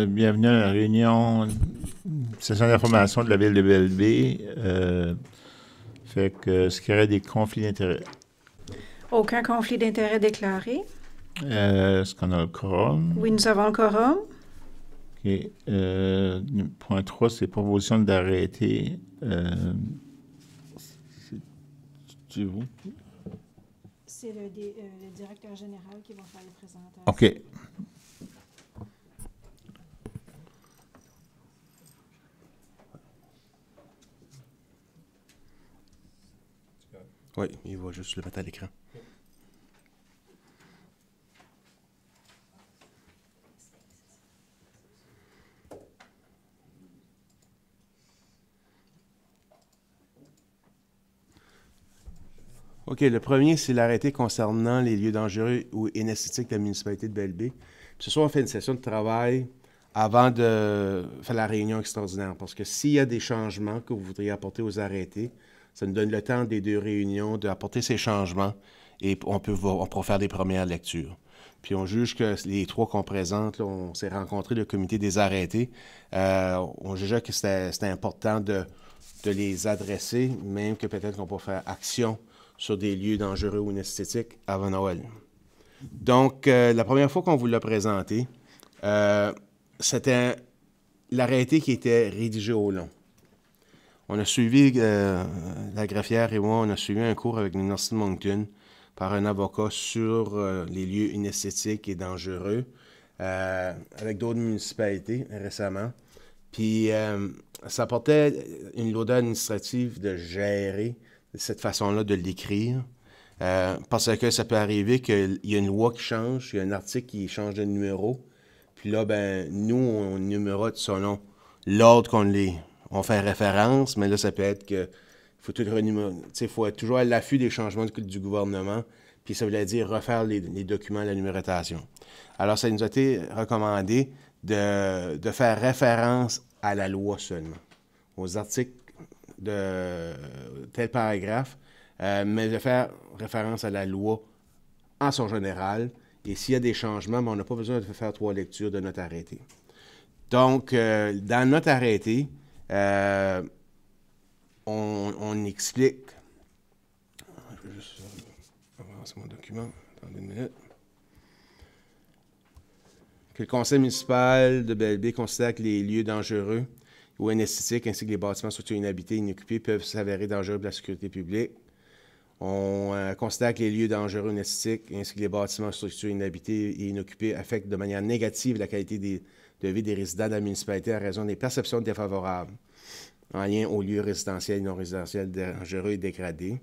bienvenue à la réunion session d'information de la ville de Belleville. Fait que ce qu'il y aurait des conflits d'intérêts. Aucun conflit d'intérêt déclaré. Est-ce qu'on a le quorum? Oui, nous avons le quorum. OK. Point 3, c'est proposition d'arrêter. C'est vous? C'est le directeur général qui va faire les présentations. OK. Oui, il va juste le mettre à l'écran. OK, le premier, c'est l'arrêté concernant les lieux dangereux ou inesthétiques de la municipalité de Belleville. Ce soir, on fait une session de travail avant de faire la réunion extraordinaire, parce que s'il y a des changements que vous voudriez apporter aux arrêtés, ça nous donne le temps des deux réunions d'apporter ces changements et on pourra faire des premières lectures. Puis on juge que les trois qu'on présente, là, on s'est rencontrés, le comité des arrêtés, on jugeait que c'était important de les adresser, même que peut-être qu'on peut faire action sur des lieux dangereux ou inesthétiques avant Noël. Donc, la première fois qu'on vous l'a présenté, c'était l'arrêté qui était rédigé au long. On a suivi, la greffière et moi, on a suivi un cours avec l'Université de Moncton par un avocat sur les lieux inesthétiques et dangereux, avec d'autres municipalités récemment. Puis, ça portait une lourdeur administrative de gérer cette façon-là de l'écrire, parce que ça peut arriver qu'il y a une loi qui change, il y a un article qui change de numéro, puis là, ben nous, on numérote selon l'ordre on fait référence, mais là, ça peut être que faut tout renumérer. Il faut être toujours à l'affût des changements du gouvernement, puis ça voulait dire refaire les documents à la numérotation. Alors, ça nous a été recommandé de faire référence à la loi seulement, aux articles de tel paragraphe, mais de faire référence à la loi en son général. Et s'il y a des changements, ben, on n'a pas besoin de faire 3 lectures de notre arrêté. Donc, dans notre arrêté, on explique. Je vais juste avancer mon document. Attendez une minute. Que le conseil municipal de Belleville considère que les lieux dangereux ou inesthétiques ainsi que les bâtiments structures inhabités et inoccupés peuvent s'avérer dangereux pour la sécurité publique. On considère que les lieux dangereux ou inesthétiques ainsi que les bâtiments structures inhabités et inoccupés affectent de manière négative la qualité de vie des résidents de la municipalité à raison des perceptions défavorables en lien aux lieux résidentiels et non résidentiels dangereux et dégradés.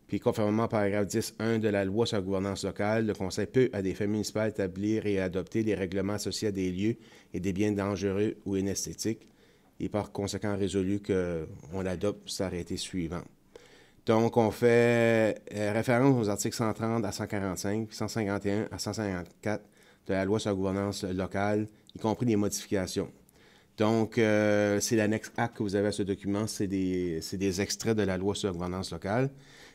Puis, conformément au paragraphe 10.1 de la loi sur la gouvernance locale, le Conseil peut, à des fins municipales, établir et adopter des règlements associés à des lieux et des biens dangereux ou inesthétiques et par conséquent résolu qu'on adopte cet arrêté suivant. Donc, on fait référence aux articles 130 à 145, 151 à 154 de la loi sur la gouvernance locale, y compris des modifications. Donc, c'est l'annexe A que vous avez à ce document, c'est des extraits de la loi sur la gouvernance locale.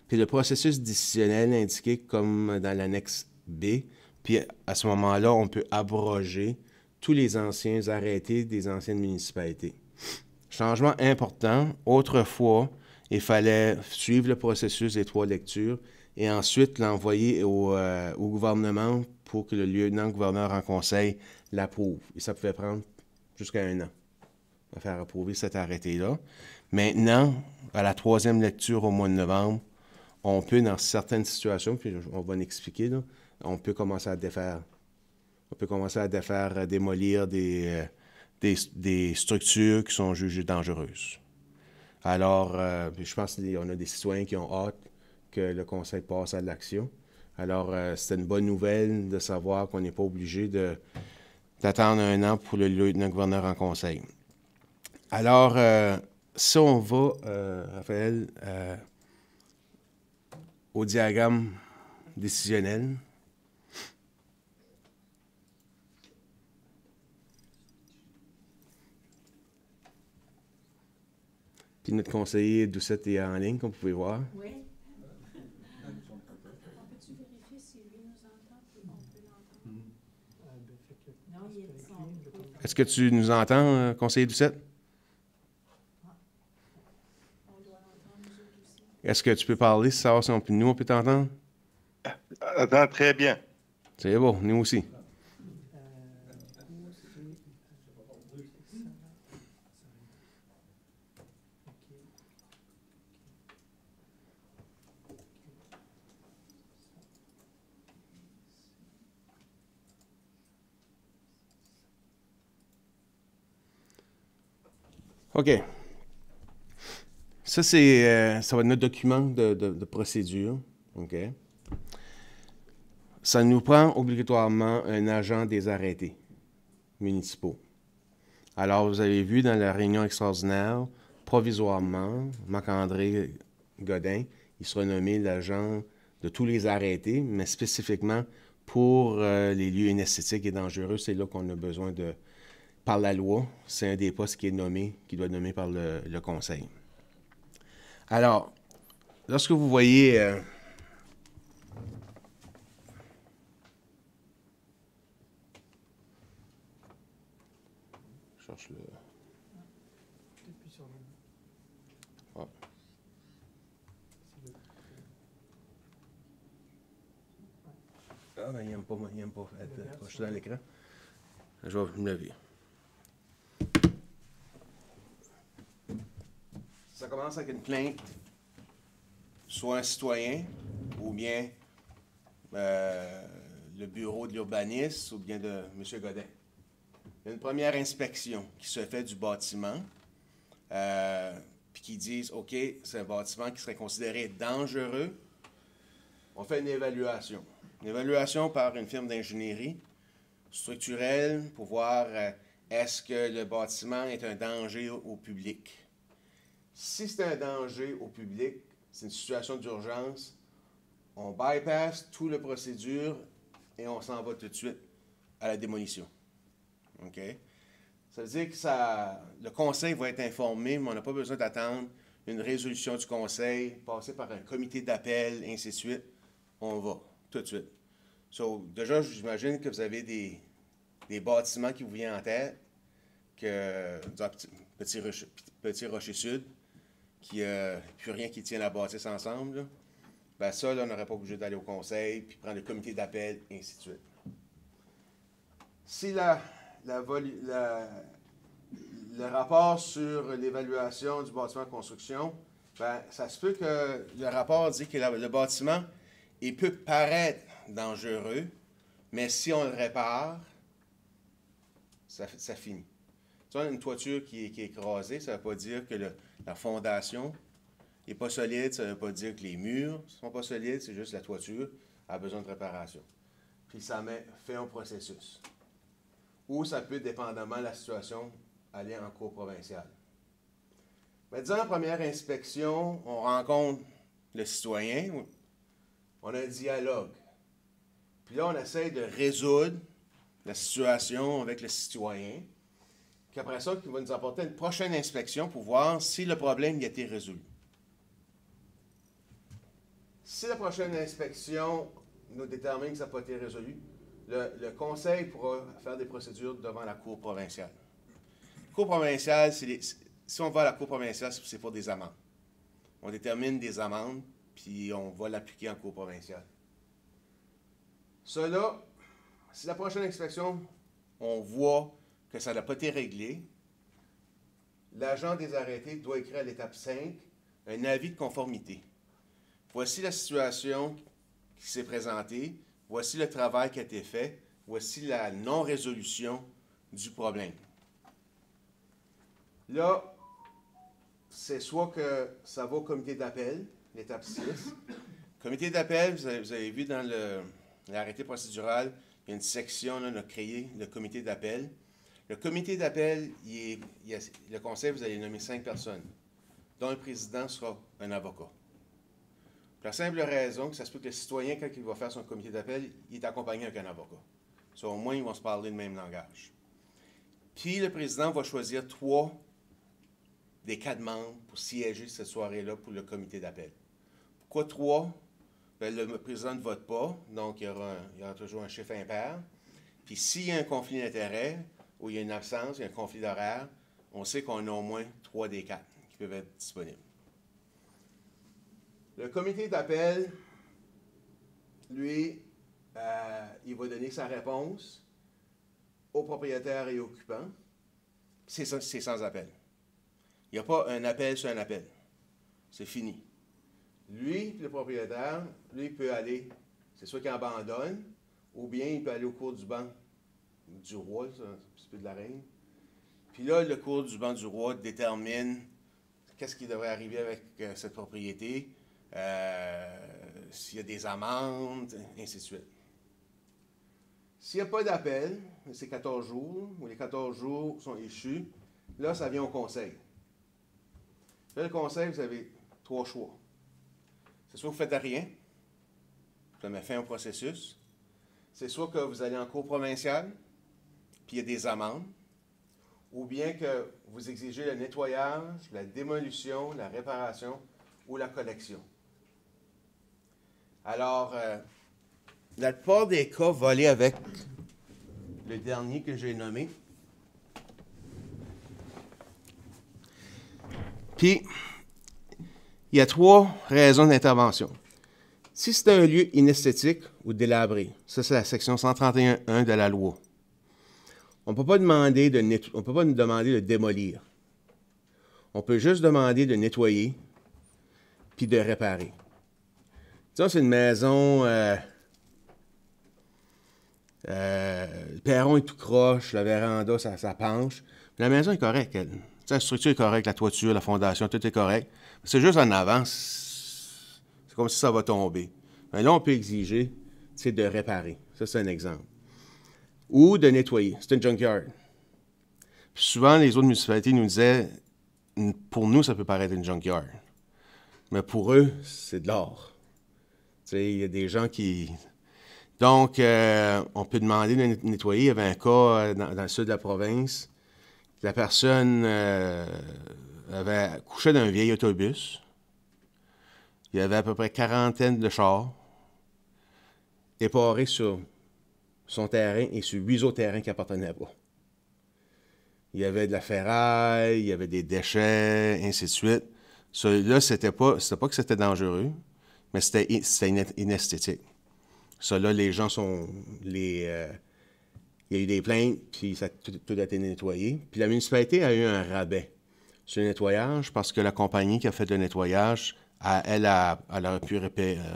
Puis le processus décisionnel indiqué comme dans l'annexe B, puis à ce moment-là, on peut abroger tous les anciens arrêtés des anciennes municipalités. Changement important, autrefois, il fallait suivre le processus des 3 lectures et ensuite l'envoyer au gouvernement pour que le lieutenant-gouverneur en conseil l'approuve. Et ça pouvait prendre jusqu'à 1 an à faire approuver cet arrêté-là. Maintenant, à la 3e lecture au mois de novembre, on peut, dans certaines situations, puis on va l'expliquer, là, on peut commencer à défaire. On peut commencer à défaire, démolir des structures qui sont jugées dangereuses. Alors, je pense qu'on a des citoyens qui ont hâte que le Conseil passe à l'action. Alors, c'est une bonne nouvelle de savoir qu'on n'est pas obligé d'attendre 1 an pour le lieutenant-gouverneur en conseil. Alors, si on va, Raphaël, au diagramme décisionnel. Puis notre conseiller Doucette est en ligne, comme vous pouvez voir. Oui. On peut-tu vérifier si lui nous entend? On peut l'entendre. Non, il est son micro. Est-ce que tu nous entends, conseiller Doucette? Est-ce que tu peux parler, savoir si nous, on peut t'entendre? Très bien. C'est bon, nous aussi. OK. Ça, ça va être notre document de procédure. OK. Ça nous prend obligatoirement un agent des arrêtés municipaux. Alors, vous avez vu dans la réunion extraordinaire, provisoirement, Marc-André Godin, il sera nommé l'agent de tous les arrêtés, mais spécifiquement pour les lieux inesthétiques et dangereux. C'est là qu'on a besoin de, par la loi, c'est un des postes qui doit être nommé par le conseil. Alors, lorsque vous voyez je cherche le... Ah. Ah, ben, il n'aime pas être proche dans l'écran. Je vais me lever. Ça commence avec une plainte, soit un citoyen, ou bien le bureau de l'urbanisme, ou bien de M. Godin. Il y a une première inspection qui se fait du bâtiment, puis qui disent, OK, c'est un bâtiment qui serait considéré dangereux. On fait une évaluation. Une évaluation par une firme d'ingénierie structurelle pour voir est-ce que le bâtiment est un danger au public. Si c'est un danger au public, c'est une situation d'urgence, on bypass toute la procédure et on s'en va tout de suite à la démolition. OK? Ça veut dire que le conseil va être informé, mais on n'a pas besoin d'attendre une résolution du conseil, passer par un comité d'appel, ainsi de suite. On va tout de suite. So, déjà, j'imagine que vous avez des bâtiments qui vous viennent en tête, que Petit Rocher Sud, qui n'a plus rien qui tient la bâtisse ensemble, là. Ben ça, là, on n'aurait pas obligé d'aller au conseil, puis prendre le comité d'appel, et ainsi de suite. Si le rapport sur l'évaluation du bâtiment de construction, ben, ça se peut que le rapport dit que le bâtiment, il peut paraître dangereux, mais si on le répare, ça finit. Tu vois, une toiture qui est écrasée, ça ne veut pas dire que la fondation n'est pas solide, ça ne veut pas dire que les murs ne sont pas solides, c'est juste la toiture a besoin de réparation. Puis ça fait un processus. Ou ça peut, dépendamment de la situation, aller en cour provinciale. Mais disons, la première inspection, on rencontre le citoyen, on a un dialogue. Puis là, on essaie de résoudre la situation avec le citoyen. Puis après ça, il va nous apporter une prochaine inspection pour voir si le problème y a été résolu. Si la prochaine inspection nous détermine que ça n'a pas été résolu, le conseil pourra faire des procédures devant la cour provinciale. La cour provinciale, si on va à la cour provinciale, c'est pour des amendes. On détermine des amendes, puis on va l'appliquer en cour provinciale. Cela, si la prochaine inspection, on voit que ça n'a pas été réglé, l'agent des arrêtés doit écrire à l'étape 5 un avis de conformité. Voici la situation qui s'est présentée, voici le travail qui a été fait, voici la non-résolution du problème. Là, c'est soit que ça va au comité d'appel, l'étape 6. Comité d'appel, vous avez vu dans l'arrêté procédural, il y a une section, là, on a créé le comité d'appel. Le comité d'appel, le conseil, vous allez nommer 5 personnes, dont le président sera un avocat. Pour la simple raison que ça se peut que le citoyen, quand il va faire son comité d'appel, il est accompagné avec un avocat. So, au moins, ils vont se parler le même langage. Puis, le président va choisir 3 des 4 membres pour siéger cette soirée-là pour le comité d'appel. Pourquoi 3? Ben, le président ne vote pas, donc il y aura toujours un chiffre impair. Puis, s'il y a un conflit d'intérêts, où il y a une absence, il y a un conflit d'horaire, on sait qu'on a au moins 3 des 4 qui peuvent être disponibles. Le comité d'appel, lui, il va donner sa réponse aux propriétaires et occupants. C'est sans appel. Il n'y a pas un appel sur un appel. C'est fini. Lui, le propriétaire, lui, il peut aller, c'est soit qu'il abandonne, ou bien il peut aller au cours du banc du roi, c'est un petit peu de la reine. Puis là, le cours du banc du roi détermine qu'est-ce qui devrait arriver avec cette propriété, s'il y a des amendes, ainsi de suite. S'il n'y a pas d'appel, c'est 14 jours, ou les 14 jours sont échus, là, ça vient au conseil. Là, le conseil, vous avez 3 choix. C'est soit vous ne faites rien, ça met fin au processus. C'est soit que vous allez en cour provinciale, puis il y a des amendes, ou bien que vous exigez le nettoyage, la démolition, la réparation ou la collection. Alors, la plupart des cas vont aller avec le dernier que j'ai nommé. Puis, il y a 3 raisons d'intervention. Si c'est un lieu inesthétique ou délabré, ça c'est la section 131.1 de la loi, on ne peut pas demander nous demander de démolir. On peut juste demander de nettoyer puis de réparer. Disons, c'est une maison, le perron est tout croche, la véranda, ça penche. La maison est correcte, elle. La structure est correcte, la toiture, la fondation, tout est correct. C'est juste en avant, c'est comme si ça va tomber. Mais là, on peut exiger, de réparer. Ça, c'est un exemple. Ou de nettoyer. C'est un junkyard. Puis souvent, les autres municipalités nous disaient, pour nous, ça peut paraître une junkyard. Mais pour eux, c'est de l'or. Il y a des gens qui... Donc, on peut demander de nettoyer. Il y avait un cas dans le sud de la province. La personne avait couché dans un vieil autobus. Il y avait à peu près 40 de chars éparés sur son terrain et sur 8 autres terrains qui appartenaient pas. Il y avait de la ferraille, il y avait des déchets, ainsi de suite. Là, c'était pas que c'était dangereux, mais c'était inesthétique. Ça, là, les gens sont... il y a eu des plaintes, puis ça tout a été nettoyé. Puis la municipalité a eu un rabais sur le nettoyage parce que la compagnie qui a fait le nettoyage, elle a pu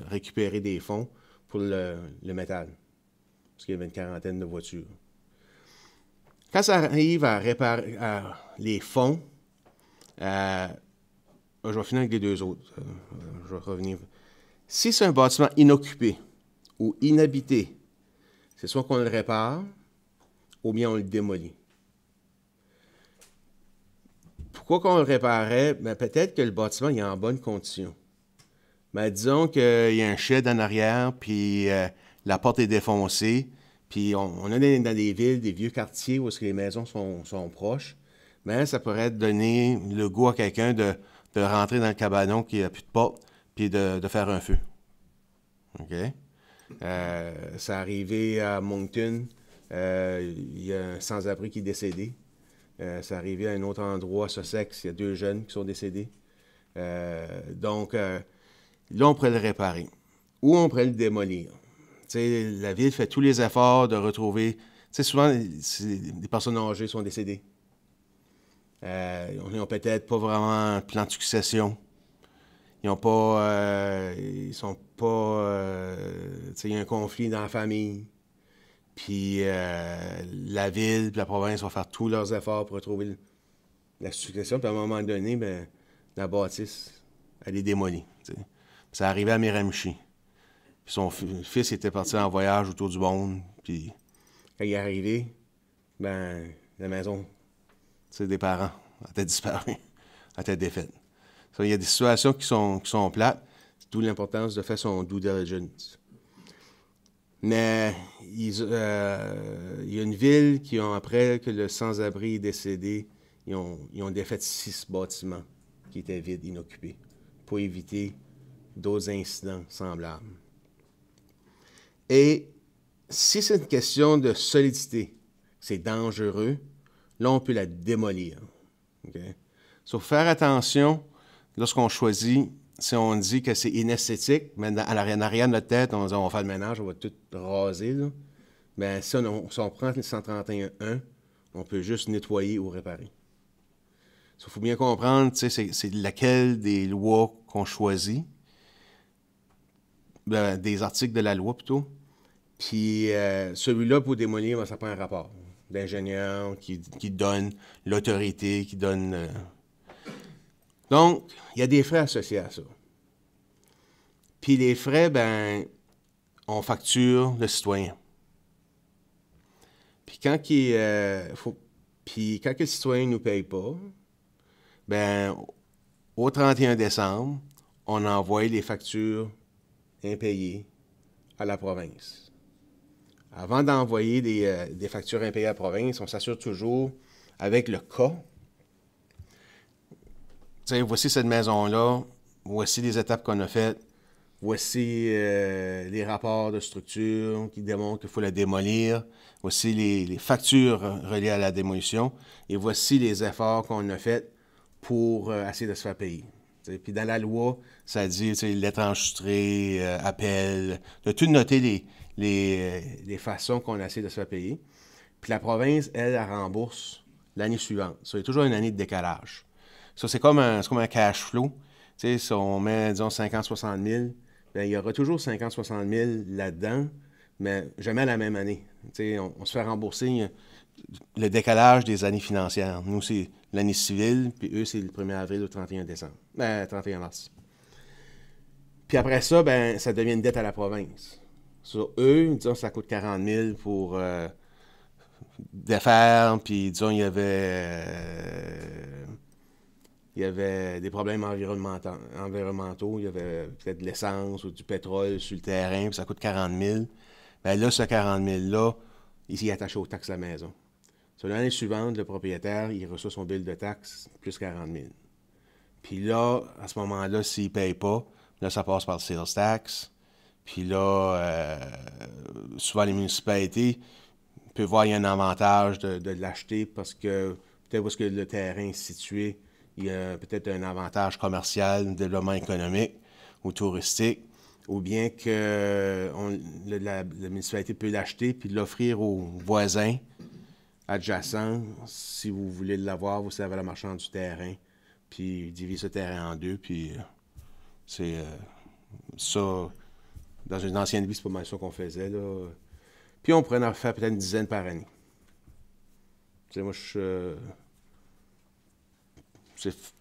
récupérer des fonds pour le métal. Parce qu'il y avait une 40 de voitures. Quand ça arrive à réparer les fonds, je vais finir avec les 2 autres. Je vais revenir. Si c'est un bâtiment inoccupé ou inhabité, c'est soit qu'on le répare ou bien on le démolit. Pourquoi qu'on le réparait? Ben, peut-être que le bâtiment est en bonne condition. Mais disons qu'il y a un shed en arrière, puis la porte est défoncée, puis on a dans des villes, des vieux quartiers où les maisons sont proches, mais ça pourrait donner le goût à quelqu'un de rentrer dans le cabanon qui n'a plus de porte, puis de faire un feu. OK? Ça arrivé à Moncton, il y a un sans-abri qui est décédé. Ça arrivé à un autre endroit, à Sussex, il y a 2 jeunes qui sont décédés. Donc, là, on pourrait le réparer. Ou on pourrait le démolir. T'sais, la ville fait tous les efforts de retrouver... souvent, des personnes âgées sont décédées. Ils n'ont peut-être pas vraiment un plan de succession. Ils n'ont pas... ils sont pas... il y a un conflit dans la famille. Puis la ville, puis la province vont faire tous leurs efforts pour retrouver la succession. Puis à un moment donné, ben, la bâtisse, elle est démolie. T'sais. Ça arrivait à Miramichi. Puis son fils était parti en voyage autour du monde. Puis quand il est arrivé, ben, la maison des parents était disparue, était défaite. Il y a des situations qui sont plates, d'où l'importance de faire son due diligence. Mais il y a une ville qui après que le sans-abri est décédé, ils ont défait 6 bâtiments qui étaient vides, inoccupés, pour éviter d'autres incidents semblables. Et si c'est une question de solidité, c'est dangereux, là, on peut la démolir. OK? So, faire attention lorsqu'on choisit, si on dit que c'est inesthétique, mais en arrière de notre tête, on dit on va faire le ménage, on va tout raser, là. Bien, si on prend le 131.1, on peut juste nettoyer ou réparer. Il faut bien comprendre, c'est laquelle des lois qu'on choisit, des articles de la loi plutôt. Puis celui-là, pour démolir, ça prend un rapport d'ingénieur qui donne l'autorité, qui donne... Donc, il y a des frais associés à ça. Puis les frais, on facture le citoyen. Puis quand le citoyen ne nous paye pas, au 31 décembre, on envoie les factures impayées à la province. Avant d'envoyer des factures impayées à la province, on s'assure toujours avec le cas. Voici cette maison-là, voici les étapes qu'on a faites, voici les rapports de structure qui démontrent qu'il faut la démolir, voici les factures reliées à la démolition, et voici les efforts qu'on a faits pour essayer de se faire payer. Puis dans la loi, ça dit lettre enregistrée, appel, de tout noter les façons qu'on a essayé de se faire payer. Puis la province, elle rembourse l'année suivante. Ça, il y a toujours une année de décalage. Ça, c'est comme un cash flow. Si on met, disons, 50-60 000, il y aura toujours 50-60 000 là-dedans, mais jamais la même année. On se fait rembourser le décalage des années financières. Nous, c'est l'année civile, puis eux, c'est le 1er avril au 31 décembre. 31 mars. Puis après ça, ça devient une dette à la province. Sur eux, disons, ça coûte 40 000 pour défaire, puis disons, il y avait des problèmes environnementaux, il y avait peut-être de l'essence ou du pétrole sur le terrain, puis ça coûte 40 000. Là, ce 40 000-là, il s'y est attaché aux taxes de la maison. Sur l'année suivante, le propriétaire, il reçoit son bill de taxes, plus 40 000. Puis là, à ce moment-là, s'il ne paye pas, là, ça passe par le sales tax. Puis là, souvent, les municipalités peuvent voir qu'il y a un avantage de l'acheter parce que peut-être parce que le terrain est situé, il y a peut-être un avantage commercial, développement économique ou touristique, ou bien que la municipalité peut l'acheter puis l'offrir aux voisins adjacents. Si vous voulez l'avoir, vous savez la marchande du terrain, puis diviser ce terrain en deux, puis c'est ça. Dans une ancienne vie, c'est pas mal ça qu'on faisait, là. Puis on pourrait en faire peut-être une dizaine par année. Moi,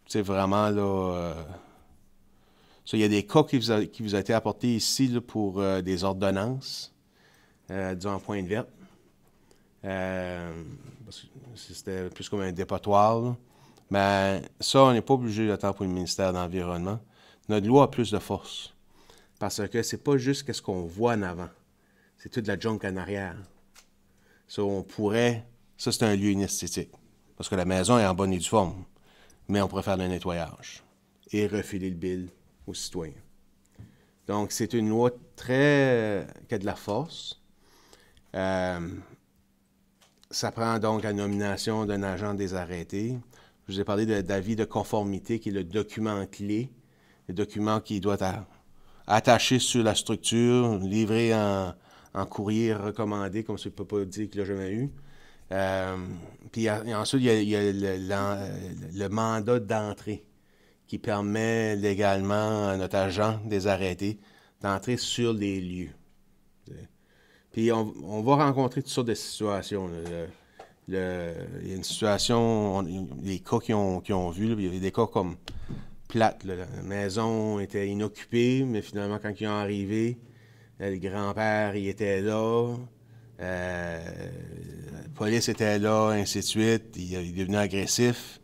c'est vraiment, là... il y a des cas qui vous ont été apportés ici là, pour des ordonnances, disons en pointe verte. Parce que c'était plus comme un dépotoir, là. Mais ça, on n'est pas obligé d'attendre pour le ministère de l'Environnement. Notre loi a plus de force. Parce que c'est pas juste ce qu'on voit en avant. C'est toute la junk en arrière. Ça, c'est un lieu inesthétique. Parce que la maison est en bonne et due forme. Mais on pourrait faire le nettoyage et refiler le bill aux citoyens. Donc, c'est une loi qui a de la force. Ça prend donc la nomination d'un agent des arrêtés. Je vous ai parlé d'avis de conformité, qui est le document clé, le document qui doit être attaché sur la structure, livré en courrier recommandé, comme ça ne peut pas dire qu'il ne l'a jamais eu. Puis ensuite, il y a le mandat d'entrée qui permet légalement à notre agent des arrêtés d'entrer sur les lieux. Puis on va rencontrer toutes sortes de situations. Il y a une situation, les cas qu'ils ont vus, il y avait des cas comme plates. Là. La maison était inoccupée, mais finalement, quand ils ont arrivé, le grand-père, il était là. La police était là, ainsi de suite. Il est devenu agressif.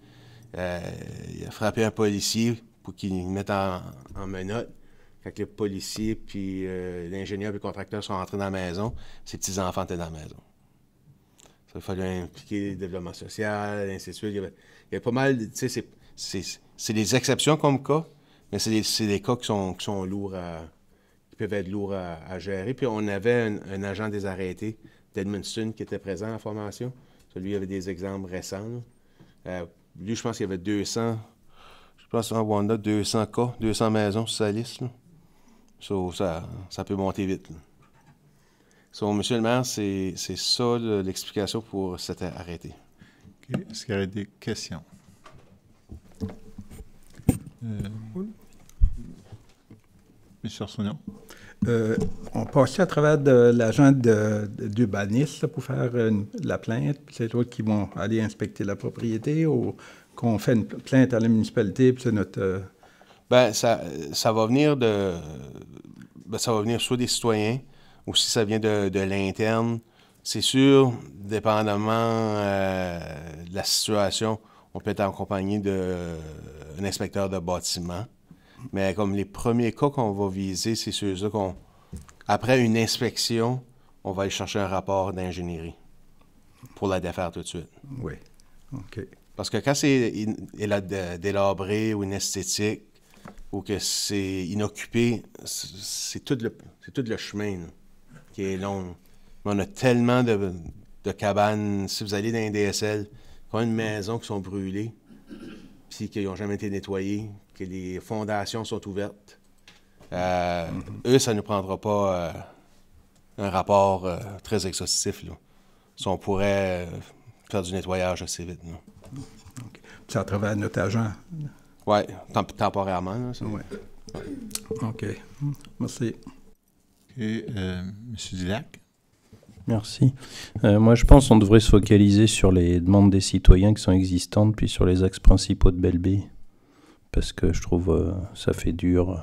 Il a frappé un policier pour qu'il le mette en menottes. Quand le policier, puis l'ingénieur et le contracteur sont rentrés dans la maison, ses petits-enfants étaient dans la maison. Ça, il fallait impliquer le développement social, ainsi de suite. Il y avait pas mal, tu sais, c'est des exceptions comme cas, mais c'est des cas qui sont lourds qui peuvent être lourds à gérer. Puis on avait un agent des arrêtés d'Edmundston qui était présent à la formation. Lui, il y avait des exemples récents. Lui, je pense qu'il y avait 200, je pense en Wanda, 200 cas, 200 maisons sur sa liste. Là. So, ça peut monter vite. Là. So, monsieur le maire, c'est ça l'explication pour cet arrêté. OK. Est-ce qu'il y aurait des questions? Monsieur Arsenault? On passait à travers de l'agent d'urbanisme pour faire la plainte, puis c'est eux qui vont aller inspecter la propriété ou qu'on fait une plainte à la municipalité, puis c'est notre... Ben, ça va venir ça va venir soit des citoyens, ou si ça vient de l'interne. C'est sûr, dépendamment de la situation, on peut être accompagné d'un inspecteur de bâtiment. Mais comme les premiers cas qu'on va viser, c'est ceux-là après une inspection, on va aller chercher un rapport d'ingénierie pour la défaire tout de suite. Oui, OK. Parce que quand c'est délabré ou inesthétique, ou que c'est inoccupé, c'est tout le chemin là, qui est long. Mais on a tellement de cabanes. Si vous allez dans les DSL, quand une maison qui sont brûlées, puis qui n'ont jamais été nettoyées, que les fondations sont ouvertes, eux, ça ne nous prendra pas un rapport très exhaustif. Là. Si on pourrait faire du nettoyage assez vite. Okay. C'est à travers notre agent. Oui, temporairement. Là, ouais. OK. Merci. OK. M. Dulac? Merci. Moi, je pense qu'on devrait se focaliser sur les demandes des citoyens qui sont existantes, puis sur les axes principaux de Belle-Baie. Parce que je trouve ça fait dur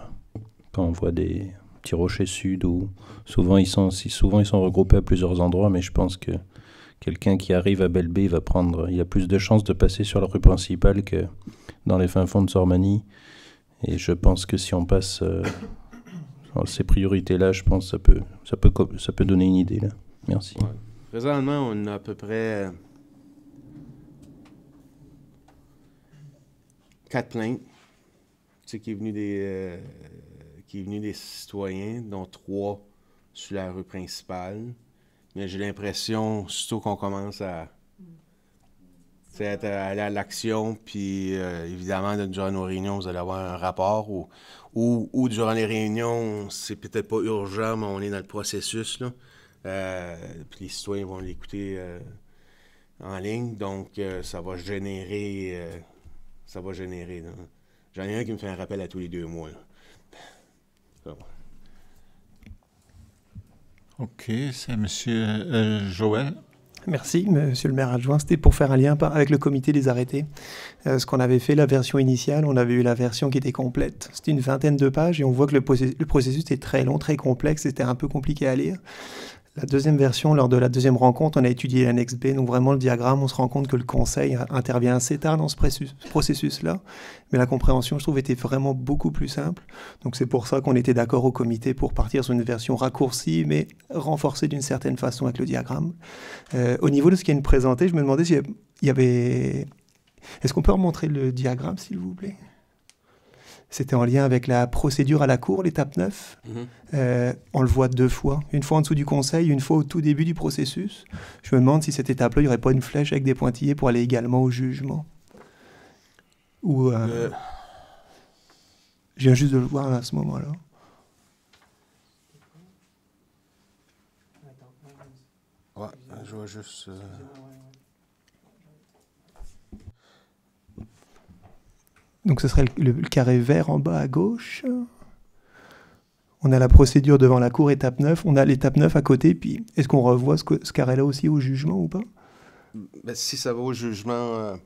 quand on voit des petits rochers sud où souvent ils sont regroupés à plusieurs endroits, mais je pense que quelqu'un qui arrive à Belle-Baie il a plus de chances de passer sur la rue principale que dans les fins fonds de Sormanie. Et je pense que si on passe ces priorités-là, je pense que ça peut donner une idée là. Merci. Ouais. Présentement, on a à peu près 4 plaintes qui est venu des citoyens, dont 3 sur la rue principale. Mais j'ai l'impression, surtout qu'on commence à aller à l'action, puis évidemment, durant nos réunions, vous allez avoir un rapport, ou durant les réunions, c'est peut-être pas urgent, mais on est dans le processus, là. Puis les citoyens vont l'écouter en ligne, donc ça va générer. Là. J'en ai un qui me fait un rappel à tous les 2 mois. Là. OK, c'est M. Joël. Merci, monsieur le maire adjoint. C'était pour faire un lien avec le comité des arrêtés. Ce qu'on avait fait, la version initiale, on avait eu la version qui était complète. C'était une 20aine de pages et on voit que le processus était très long, très complexe, c'était un peu compliqué à lire. La deuxième version, lors de la deuxième rencontre, on a étudié l'annexe B, donc vraiment le diagramme, on se rend compte que le conseil intervient assez tard dans ce processus-là, mais la compréhension, je trouve, était vraiment beaucoup plus simple. Donc c'est pour ça qu'on était d'accord au comité pour partir sur une version raccourcie, mais renforcée d'une certaine façon avec le diagramme. Au niveau de ce qui est présenté, je me demandais s'il y avait... Est-ce qu'on peut remontrer le diagramme, s'il vous plaît ? C'était en lien avec la procédure à la cour, l'étape 9. On le voit 2 fois. Une fois en dessous du conseil, une fois au tout début du processus. Je me demande si cette étape-là, il n'y aurait pas une flèche avec des pointillés pour aller également au jugement. Ou... Je viens juste de le voir à ce moment-là. Ouais, je vois juste... Donc ce serait le carré vert en bas à gauche. On a la procédure devant la cour, étape 9. On a l'étape 9 à côté. Puis est-ce qu'on revoit ce carré-là aussi au jugement ou pas? Ben, si ça va au jugement,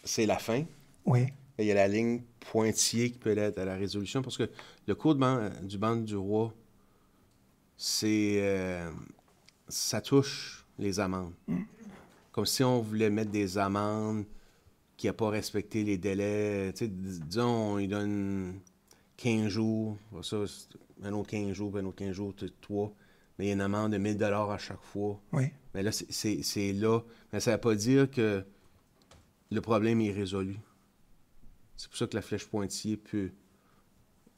c'est la fin. Oui. Il y a la ligne pointillée qui peut être à la résolution. Parce que le cours du banc du roi, ça touche les amendes. Comme si on voulait mettre des amendes qui n'a pas respecté les délais. Disons, il donne 15 jours, ça, un autre 15 jours, puis un autre 15 jours, 3. Mais il y a une amende de 1 000 à chaque fois. Oui. Mais là, c'est là. Mais ça ne veut pas dire que le problème est résolu. C'est pour ça que la flèche pointillée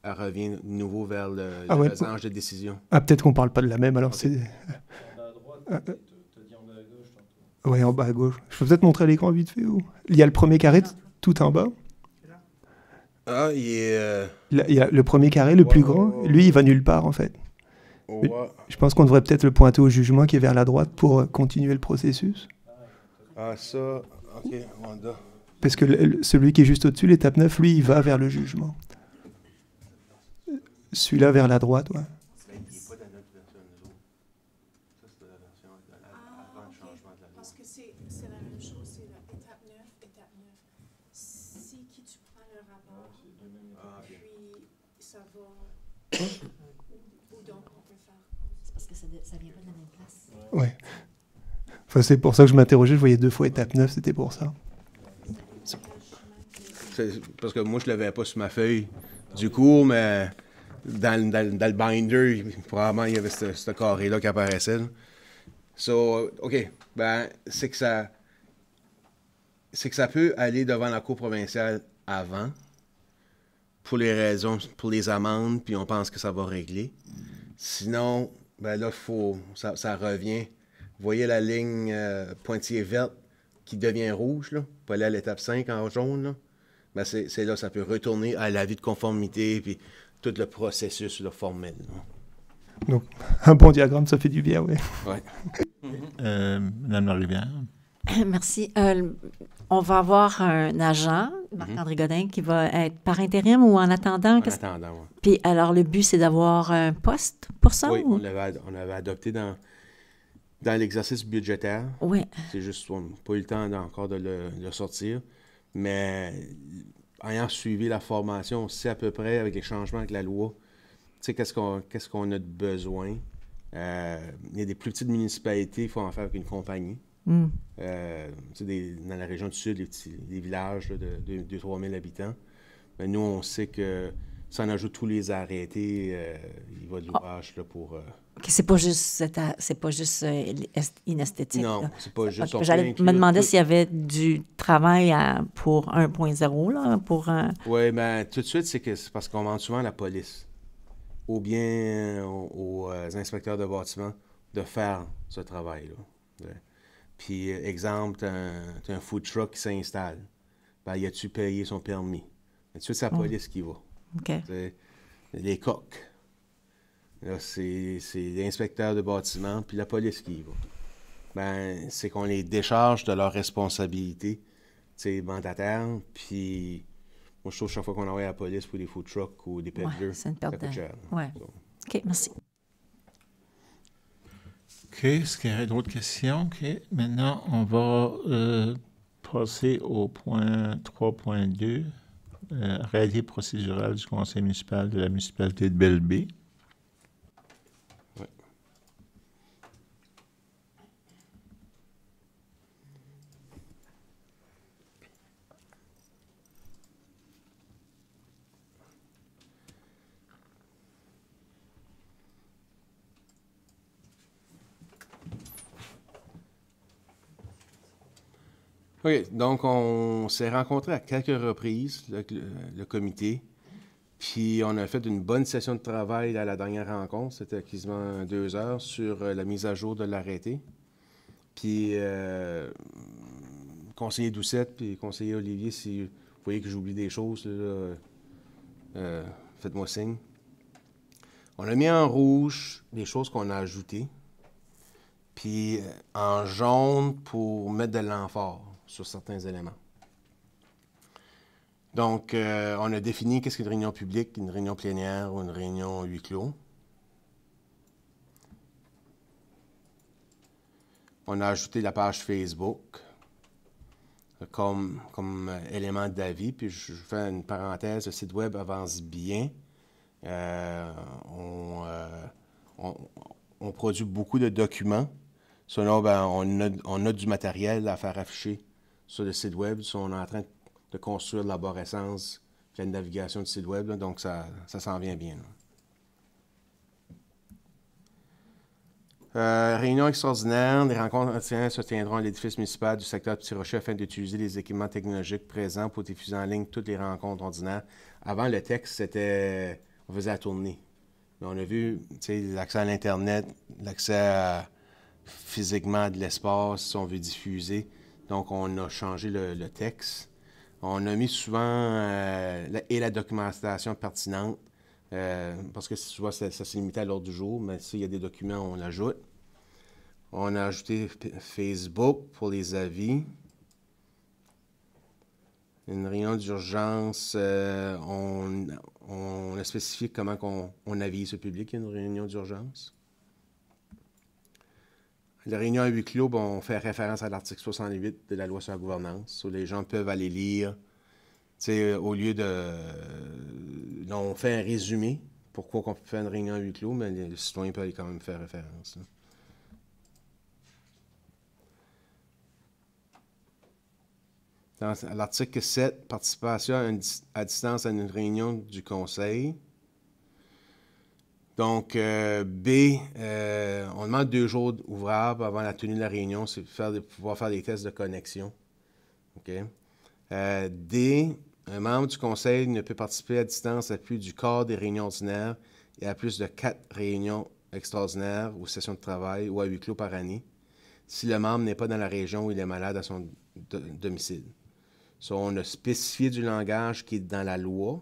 elle revient de nouveau vers le losange de décision. Ah, peut-être qu'on ne parle pas de la même, alors okay. C'est... En bas à droite, t'as dit en bas à gauche, tantôt. Oui, en bas à gauche. Je peux peut-être montrer l'écran vite fait ou... Il y a le premier carré tout en bas. Ah, il est... Il y a le premier carré, le plus grand. Lui, il va nulle part, en fait. Je pense qu'on devrait peut-être le pointer au jugement qui est vers la droite pour continuer le processus. Ah, ça... OK, Wanda. Parce que celui qui est juste au-dessus, l'étape 9, lui, il va vers le jugement. Celui-là vers la droite, ouais. Parce que c'est la même chose, c'est l'étape 9, étape 9. Si tu prends le rapport, puis ça va... Où donc on peut faire... C'est parce que ça vient pas de la même place. Ouais. Enfin, c'est pour ça que je m'interrogeais, je voyais 2 fois étape 9, c'était pour ça. Parce que moi, je ne l'avais pas sur ma feuille du cours, mais dans le binder, probablement, il y avait ce carré-là qui apparaissait. Là. So, OK. Ben, c'est que ça peut aller devant la Cour provinciale avant, pour les raisons, pour les amendes, puis on pense que ça va régler. Sinon, ben là, ça revient. Vous voyez la ligne pointillée verte qui devient rouge, là, pour aller à l'étape 5 en jaune, là. Ben c'est là, ça peut retourner à l'avis de conformité, puis tout le processus là, formel. Là. Donc, un bon diagramme, ça fait du bien, oui. Ouais. Madame Larivière. Merci. On va avoir un agent, Marc-André Godin, qui va être par intérim ou en attendant? En attendant, oui. Puis alors, le but, c'est d'avoir un poste pour ça? Oui, ou? on l'avait adopté dans l'exercice budgétaire. Oui. C'est juste, on n'a pas eu le temps encore de le sortir. Mais ayant suivi la formation, on sait à peu près, avec les changements avec la loi, tu sais, qu'est-ce qu'on a de besoin. Il y a des plus petites municipalités, il faut en faire avec une compagnie. Mm. Tu sais, dans la région du Sud, les villages là, de 2-3 000 habitants. Mais nous, on sait que si on ajoute tous les arrêtés, il va de l'ouvrage là, pour... Okay, c'est pas juste inesthétique. Non, là. c'est pas juste... Okay, j'allais me demander s'il y avait du travail pour 1.0, là, pour... Oui, bien, tout de suite, c'est parce qu'on demande souvent à la police ou bien aux inspecteurs de bâtiment de faire ce travail-là. Puis, exemple, tu as un food truck qui s'installe. Ben, y a-tu payé son permis? Tout de suite, c'est la police qui va. OK. Les coques. Là, c'est l'inspecteur de bâtiment, puis la police qui y va. Ben, c'est qu'on les décharge de leurs responsabilités, mandataires, puis moi, je trouve que chaque fois qu'on envoie à la police pour des food trucks ou des peddlers, c'est une perte ça coûte cher. Ouais. OK, merci. OK, est-ce qu'il y a d'autres questions? OK. Maintenant, on va passer au point 3.2, réalité procédurale du conseil municipal de la municipalité de Belle-Baie. OK, donc on s'est rencontrés à quelques reprises, le comité, puis on a fait une bonne session de travail à la dernière rencontre, c'était quasiment 2 heures, sur la mise à jour de l'arrêté. Puis, conseiller Doucette, puis conseiller Olivier, si vous voyez que j'oublie des choses, là, faites-moi signe. On a mis en rouge des choses qu'on a ajoutées, puis en jaune pour mettre de l'emphase sur certains éléments. Donc, on a défini qu'est-ce qu'une réunion publique, une réunion plénière ou une réunion huis clos. On a ajouté la page Facebook comme élément d'avis. Puis je fais une parenthèse, le site web avance bien. On produit beaucoup de documents. Sinon, ben, on a du matériel à faire afficher sur le site web. On est en train de construire l'arborescence et la navigation du site web. Là, donc, ça s'en vient bien. Réunion extraordinaire. Les rencontres se tiendront à l'édifice municipal du secteur de Petit-Rocher afin d'utiliser les équipements technologiques présents pour diffuser en ligne toutes les rencontres ordinaires. Avant, le texte, c'était... On faisait la tournée. Mais on a vu l'accès à l'Internet, l'accès à physiquement de l'espace si on veut diffuser. Donc, on a changé le texte. On a mis souvent la documentation pertinente, parce que souvent, ça se limitait à l'ordre du jour, mais s'il y a des documents, on l'ajoute. On a ajouté Facebook pour les avis. Une réunion d'urgence, on a spécifié comment on avise le public qu'il y a une réunion d'urgence. La réunion à huis clos, on fait référence à l'article 68 de la loi sur la gouvernance, où les gens peuvent aller lire, au lieu de... on fait un résumé, pourquoi on fait une réunion à huis clos, mais les citoyens peuvent quand même faire référence. Là. Dans l'article 7, participation à distance à une réunion du conseil. Donc, B, on demande 2 jours ouvrables avant la tenue de la réunion, c'est pouvoir faire des tests de connexion. OK. D, un membre du conseil ne peut participer à distance à plus du quart des réunions ordinaires et à plus de 4 réunions extraordinaires ou sessions de travail ou à huis clos par année, si le membre n'est pas dans la région où il est malade à son domicile. So, on a spécifié du langage qui est dans la loi.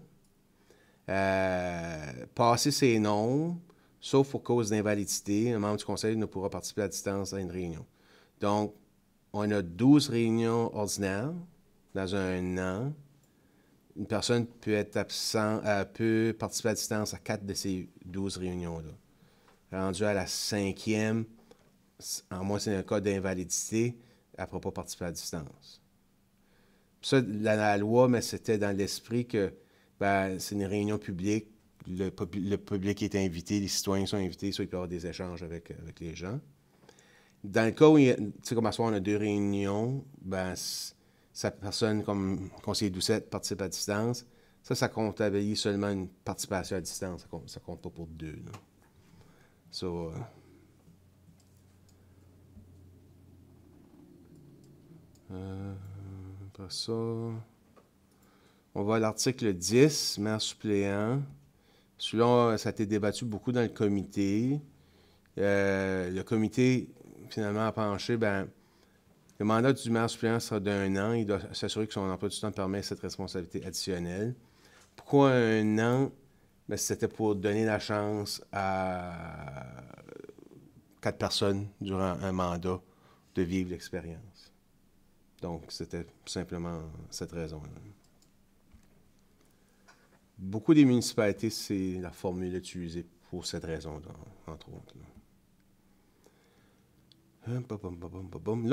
Passer ces noms, sauf pour cause d'invalidité, un membre du conseil ne pourra participer à distance à une réunion. Donc, on a 12 réunions ordinaires dans un an. Une personne peut être peut participer à distance à 4 de ces 12 réunions-là. Rendu à la 5e, en moins c'est un cas d'invalidité, elle ne pourra pas participer à distance. Ça, la loi, mais c'était dans l'esprit que c'est une réunion publique, le public est invité, les citoyens sont invités, soit il peut y avoir des échanges avec les gens. Dans le cas où, tu sais, comme à ce soir, on a 2 réunions, sa personne, comme conseiller Doucette, participe à distance, ça comptabilise seulement une participation à distance, ça compte pas pour 2. Là. So, après ça, on va à l'article 10, maire suppléant. Celui-là, ça a été débattu beaucoup dans le comité. Le comité, finalement, a penché, le mandat du maire suppléant sera d'1 an. Il doit s'assurer que son emploi du temps permet cette responsabilité additionnelle. Pourquoi 1 an? C'était pour donner la chance à 4 personnes durant un mandat de vivre l'expérience. Donc, c'était simplement cette raison-là. Beaucoup des municipalités, c'est la formule utilisée pour cette raison-là, entre autres. Là,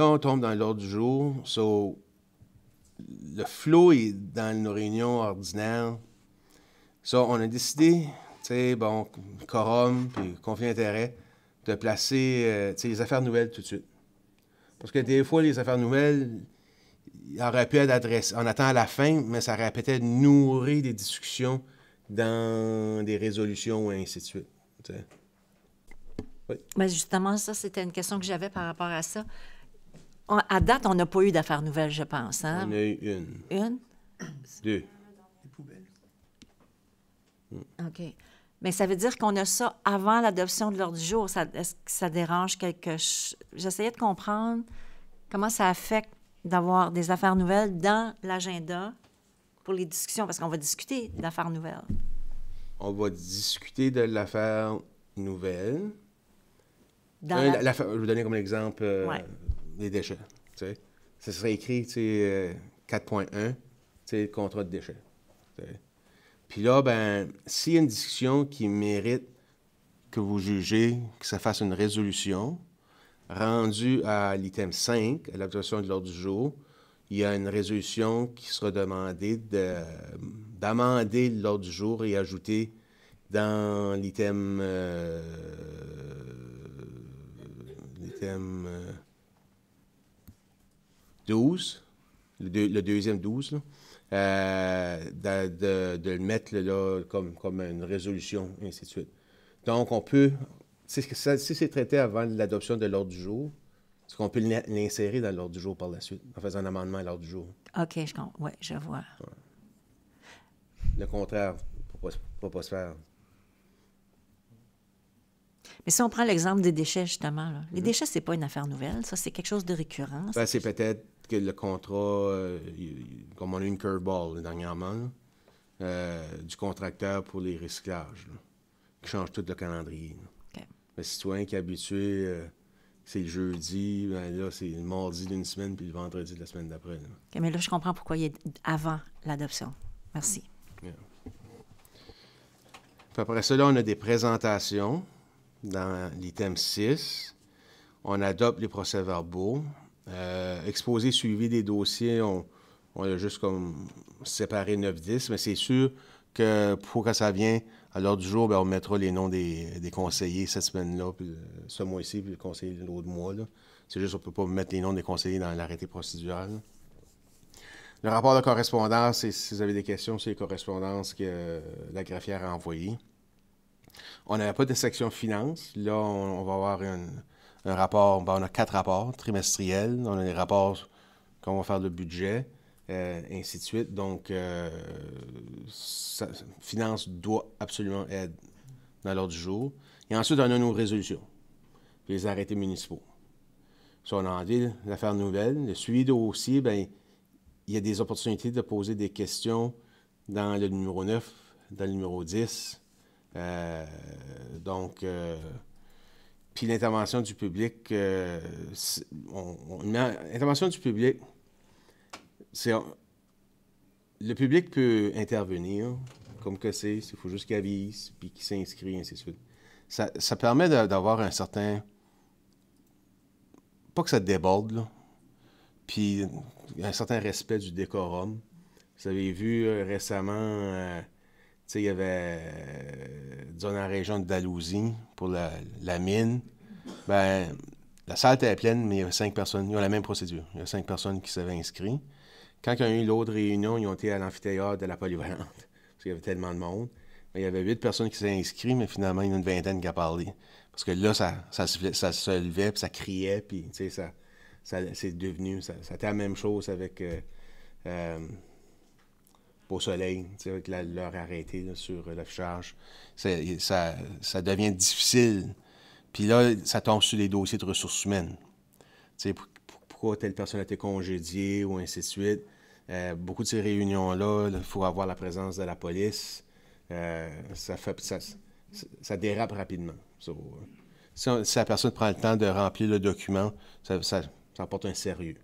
on tombe dans l'ordre du jour. So, le flow est dans nos réunions ordinaires. So, on a décidé, quorum puis conflit d'intérêt, de placer les affaires nouvelles tout de suite. Parce que des fois, les affaires nouvelles, il aurait pu être adressé. On attend à la fin, mais ça aurait peut-être nourri des discussions dans des résolutions et ainsi de suite. Oui. Mais justement, ça, c'était une question que j'avais par rapport à ça. À date, on n'a pas eu d'affaires nouvelles, je pense. Hein? On a eu une. Une? 2. Les poubelles. OK. Mais ça veut dire qu'on a ça avant l'adoption de l'ordre du jour. Est-ce que ça dérange quelque chose? J'essayais de comprendre comment ça affecte d'avoir des affaires nouvelles dans l'agenda pour les discussions, parce qu'on va discuter d'affaires nouvelles. On va discuter de l'affaire nouvelle. Je vais vous donner comme exemple les déchets. Ça serait écrit 4.1, le contrat de déchets. Puis là, s'il y a une discussion qui mérite que vous jugez que ça fasse une résolution, rendue à l'item 5, à l'adoption de l'ordre du jour, il y a une résolution qui sera demandée d'amender l'ordre du jour et ajouter dans l'item 12, le deuxième 12, là, de le mettre là, comme une résolution, et ainsi de suite. Donc, on peut, si c'est traité avant l'adoption de l'ordre du jour, est-ce qu'on peut l'insérer dans l'ordre du jour par la suite, en faisant un amendement à l'ordre du jour? OK, oui, je vois. Ouais. Le contraire ne peut pas se faire. Mais si on prend l'exemple des déchets, justement, là, les déchets, c'est pas une affaire nouvelle. Ça, c'est quelque chose de récurrent. Ben, c'est peut-être que le contrat, comme on a eu une curveball dernièrement, du contracteur pour les recyclages, là, qui change tout le calendrier. OK. Le citoyen qui est habitué, c'est le jeudi, ben là, c'est le mardi d'une semaine, puis le vendredi de la semaine d'après. OK, mais là, je comprends pourquoi il est avant l'adoption. Merci. Yeah. Puis après ça, là, on a des présentations dans l'item 6. On adopte les procès-verbaux. Exposé, suivi des dossiers, on a juste comme séparé 9-10, mais c'est sûr que pour que ça vienne à l'ordre du jour, bien, on mettra les noms des conseillers cette semaine-là, puis ce mois-ci, puis le conseiller de l'autre mois. Là. C'est juste qu'on ne peut pas mettre les noms des conseillers dans l'arrêté procédural. Là. Le rapport de correspondance, si vous avez des questions, c'est les correspondances que la greffière a envoyées. On n'avait pas de section finance. Là, on va avoir un rapport, ben, on a 4 rapports trimestriels. On a les rapports qu'on va faire le budget, ainsi de suite. Donc, finance doit absolument être dans l'ordre du jour. Et ensuite, on a nos résolutions, puis les arrêtés municipaux. Si on a envie, l'affaire nouvelle, le suivi de dossier, bien, il y a des opportunités de poser des questions dans le numéro 9, dans le numéro 10. Puis l'intervention du public, l'intervention du public, le public peut intervenir, comme que il faut juste qu'il avise, puis qu'il s'inscrit, ainsi de suite. Ça permet d'avoir un certain... Pas que ça déborde, là, puis un certain respect du décorum. Vous avez vu récemment... il y avait, disons, dans la région de Dalhousie, pour la mine, ben, la salle était pleine, mais il y avait 5 personnes. Ils ont la même procédure. Il y a 5 personnes qui s'avaient inscrites. Quand il y a eu l'autre réunion, ils ont été à l'amphithéâtre de la Polyvalente, parce qu'il y avait tellement de monde. Ben, il y avait 8 personnes qui s'étaient inscrites, mais finalement, il y en a une vingtaine qui a parlé. Parce que là, ça se levait, puis ça criait, puis ça c'est devenu... Ça était la même chose avec... au soleil, avec l'heure arrêtée là, sur l'affichage. Ça devient difficile. Puis là, ça tombe sur les dossiers de ressources humaines. Pourquoi telle personne a été congédiée ou ainsi de suite. Beaucoup de ces réunions-là, il faut avoir la présence de la police. Ça dérape rapidement. Si la personne prend le temps de remplir le document, ça apporte un sérieux.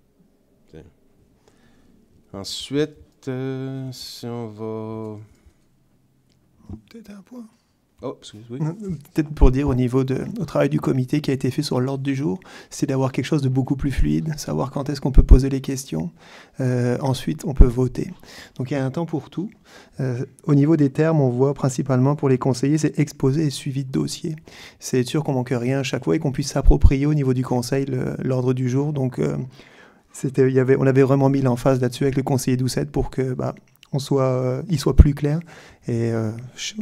T'sais. Ensuite, si on va... Peut-être un point. Oh, excuse-moi. Peut-être pour dire au travail du comité qui a été fait sur l'ordre du jour, c'est d'avoir quelque chose de beaucoup plus fluide, savoir quand est-ce qu'on peut poser les questions. Ensuite, on peut voter. Donc, il y a un temps pour tout. Au niveau des termes, on voit principalement pour les conseillers, c'est exposé et suivi de dossier. C'est être sûr qu'on manque rien à chaque fois et qu'on puisse s'approprier au niveau du conseil l'ordre du jour. Donc, on avait vraiment mis l'emphase là-dessus avec le conseiller Doucette pour que il soit plus clair et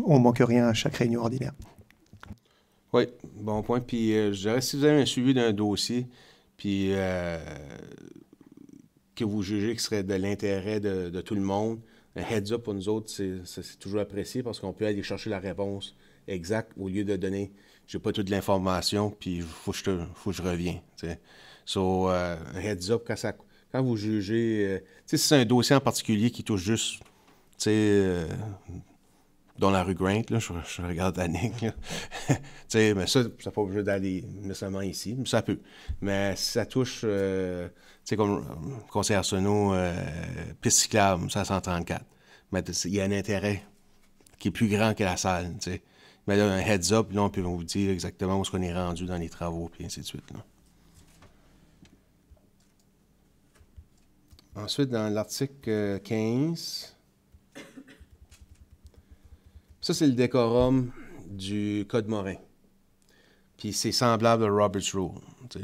on ne manque rien à chaque réunion ordinaire. Oui, bon point. Puis je dirais, si vous avez un suivi d'un dossier, puis que vous jugez que ce serait de l'intérêt de tout le monde, un heads-up pour nous autres, c'est toujours apprécié parce qu'on peut aller chercher la réponse exacte au lieu de donner « j'ai pas toute l'information, puis il faut que je reviens ». So, un heads-up, quand vous jugez... si c'est un dossier en particulier qui touche juste, dans la rue Grant, là, je regarde Annick, mais ça n'a pas besoin d'aller nécessairement ici, mais ça peut. Mais si ça touche, comme conseiller Arsenault, piste cyclable, ça 134, mais il y a un intérêt qui est plus grand que la salle, Mais là, un heads-up, là, on peut vous dire exactement où est-ce qu'on est rendu dans les travaux, puis ainsi de suite, là. Ensuite, dans l'article 15, ça, c'est le décorum du Code Morin. Puis c'est semblable à Robert's Rule.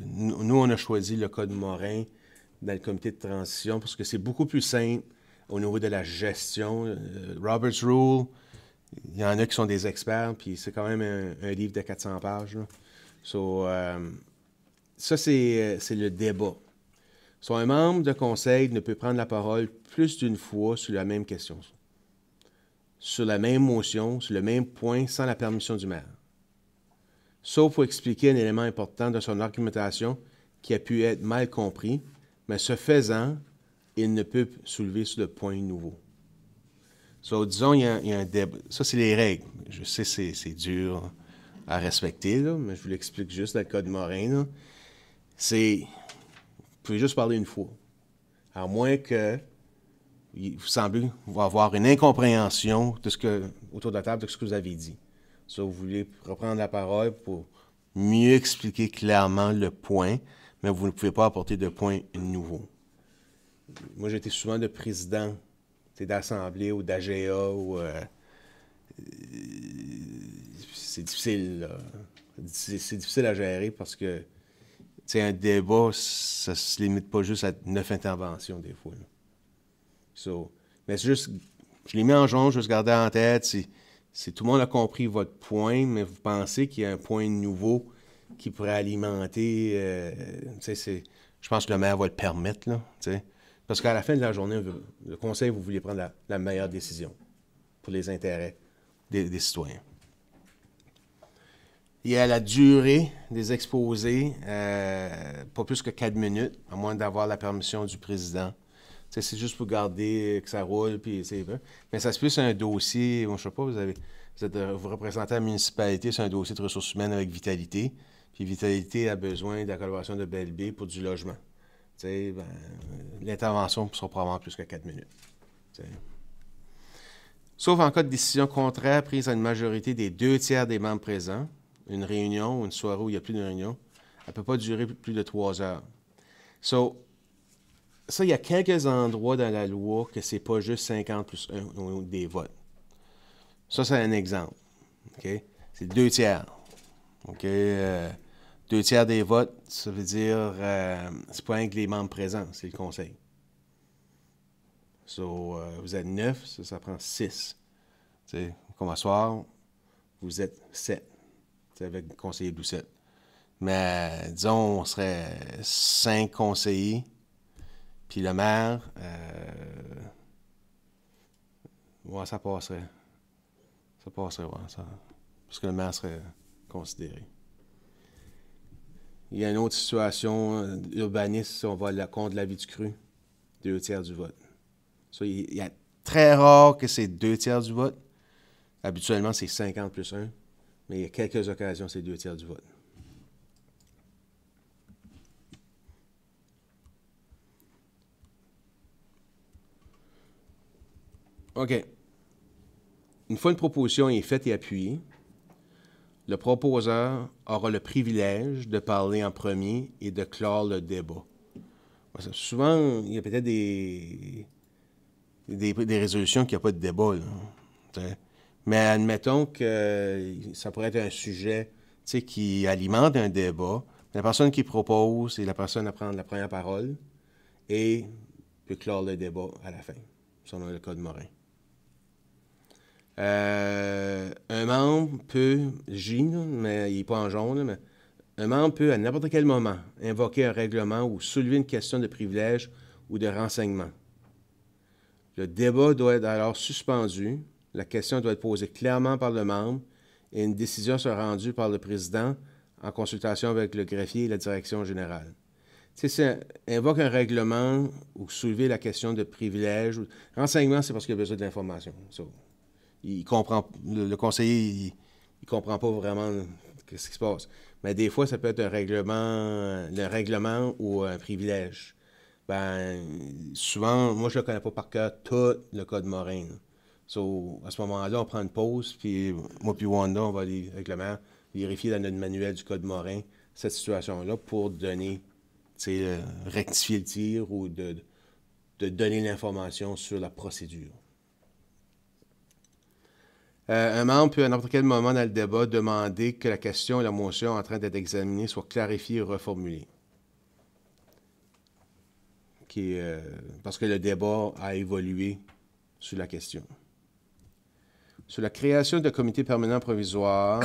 Nous, on a choisi le Code Morin dans le comité de transition parce que c'est beaucoup plus simple au niveau de la gestion. Robert's Rule, il y en a qui sont des experts, puis c'est quand même un livre de 400 pages. Ça, c'est le débat. So, un membre de conseil ne peut prendre la parole plus d'une fois sur la même question, sur la même motion, sur le même point, sans la permission du maire. sauf pour expliquer un élément important de son argumentation qui a pu être mal compris, mais ce faisant, il ne peut soulever sur le point nouveau. So, disons, il y a un débat. Ça, c'est les règles. Je sais que c'est dur à respecter, là, mais je vous l'explique juste dans le Code Morin. Là. Vous pouvez juste parler une fois. À moins que vous semblez avoir une incompréhension autour de la table de ce que vous avez dit. Ça, vous voulez reprendre la parole pour mieux expliquer clairement le point, mais vous ne pouvez pas apporter de point nouveau. Moi, j'ai été souvent le président d'assemblée ou d'AGA ou c'est difficile. Là. C'est difficile à gérer parce que un débat, ça ne se limite pas juste à 9 interventions des fois. Mais c'est juste, je l'ai mis en jaune, juste garder en tête, si tout le monde a compris votre point, mais vous pensez qu'il y a un point nouveau qui pourrait alimenter, je pense que le maire va le permettre, là, parce qu'à la fin de la journée, le conseil, vous vouliez prendre la meilleure décision pour les intérêts des citoyens. Il y a la durée des exposés, pas plus que 4 minutes, à moins d'avoir la permission du président. C'est juste pour garder que ça roule, mais ça se peut, c'est un dossier, moi, je ne sais pas, vous représentez la municipalité, c'est un dossier de ressources humaines avec Vitalité, puis Vitalité a besoin de la collaboration de BLB pour du logement. L'intervention sera probablement plus que 4 minutes. Sauf en cas de décision contraire prise à une majorité des 2/3 des membres présents, une réunion ou une soirée où il y a plus de réunion, elle ne peut pas durer plus de 3 heures. Ça, il y a quelques endroits dans la loi que c'est pas juste 50 plus 1 des votes. Ça, c'est un exemple. Okay? C'est 2/3. Okay? 2/3 des votes, ça veut dire c'est pas rien que les membres présents, c'est le conseil. Vous êtes 9, ça prend 6. Comme à soir, vous êtes 7. Avec le conseiller Doucette. Mais disons, on serait 5 conseillers, puis le maire, ça passerait. Ça passerait, parce que le maire serait considéré. Il y a une autre situation, urbaniste, on va contre l'avis du cru, 2/3 du vote. Il y a très rare que c'est 2/3 du vote. Habituellement, c'est 50 plus 1. Mais il y a quelques occasions, c'est 2/3 du vote. OK. Une fois une proposition est faite et appuyée, le proposeur aura le privilège de parler en premier et de clore le débat. Souvent, il y a peut-être des résolutions qui n'ont pas de débat, là. Mais admettons que ça pourrait être un sujet qui alimente un débat. La personne qui propose, c'est la personne à prendre la première parole et peut clore le débat à la fin, selon le Code Morin. Un membre peut, mais il n'est pas en jaune, mais un membre peut à n'importe quel moment invoquer un règlement ou soulever une question de privilège ou de renseignement. Le débat doit être alors suspendu. La question doit être posée clairement par le membre et une décision sera rendue par le président en consultation avec le greffier et la direction générale. Si invoque un règlement ou soulever la question de privilège, renseignement, c'est parce qu'il a besoin de l'information. Il comprend, le conseiller, il comprend pas vraiment ce qui se passe. Mais des fois, ça peut être un règlement ou un privilège. Souvent, moi, je ne connais pas par cœur tout le Code Morin. À ce moment-là, on prend une pause, puis moi puis Wanda, on va aller avec le maire vérifier dans notre manuel du Code Morin cette situation-là pour donner, rectifier le tir ou de donner l'information sur la procédure. Un membre peut à n'importe quel moment dans le débat demander que la question et la motion en train d'être examinée soient clarifiées et reformulées. Parce que le débat a évolué sur la question. Sur la création de comités permanents provisoires,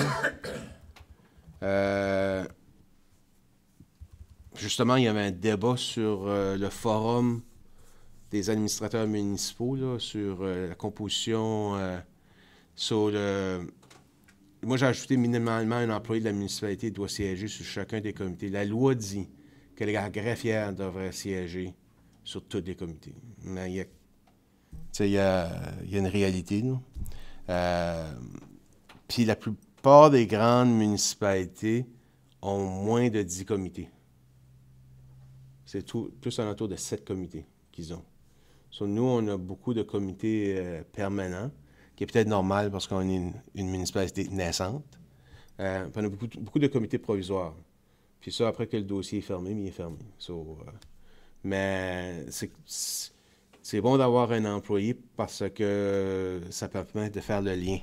justement, il y avait un débat sur le forum des administrateurs municipaux, là, sur la composition, sur moi, j'ai ajouté minimalement un employé de la municipalité doit siéger sur chacun des comités. La loi dit que la greffière devrait siéger sur tous les comités. Mais il y a une réalité, là. Puis la plupart des grandes municipalités ont moins de 10 comités. C'est tous alentour de 7 comités qu'ils ont. Nous, on a beaucoup de comités permanents, qui est peut-être normal parce qu'on est une municipalité naissante. Puis on a beaucoup de comités provisoires. Puis ça, après que le dossier est fermé, mais il est fermé. Mais c'est bon d'avoir un employé parce que ça permet de faire le lien.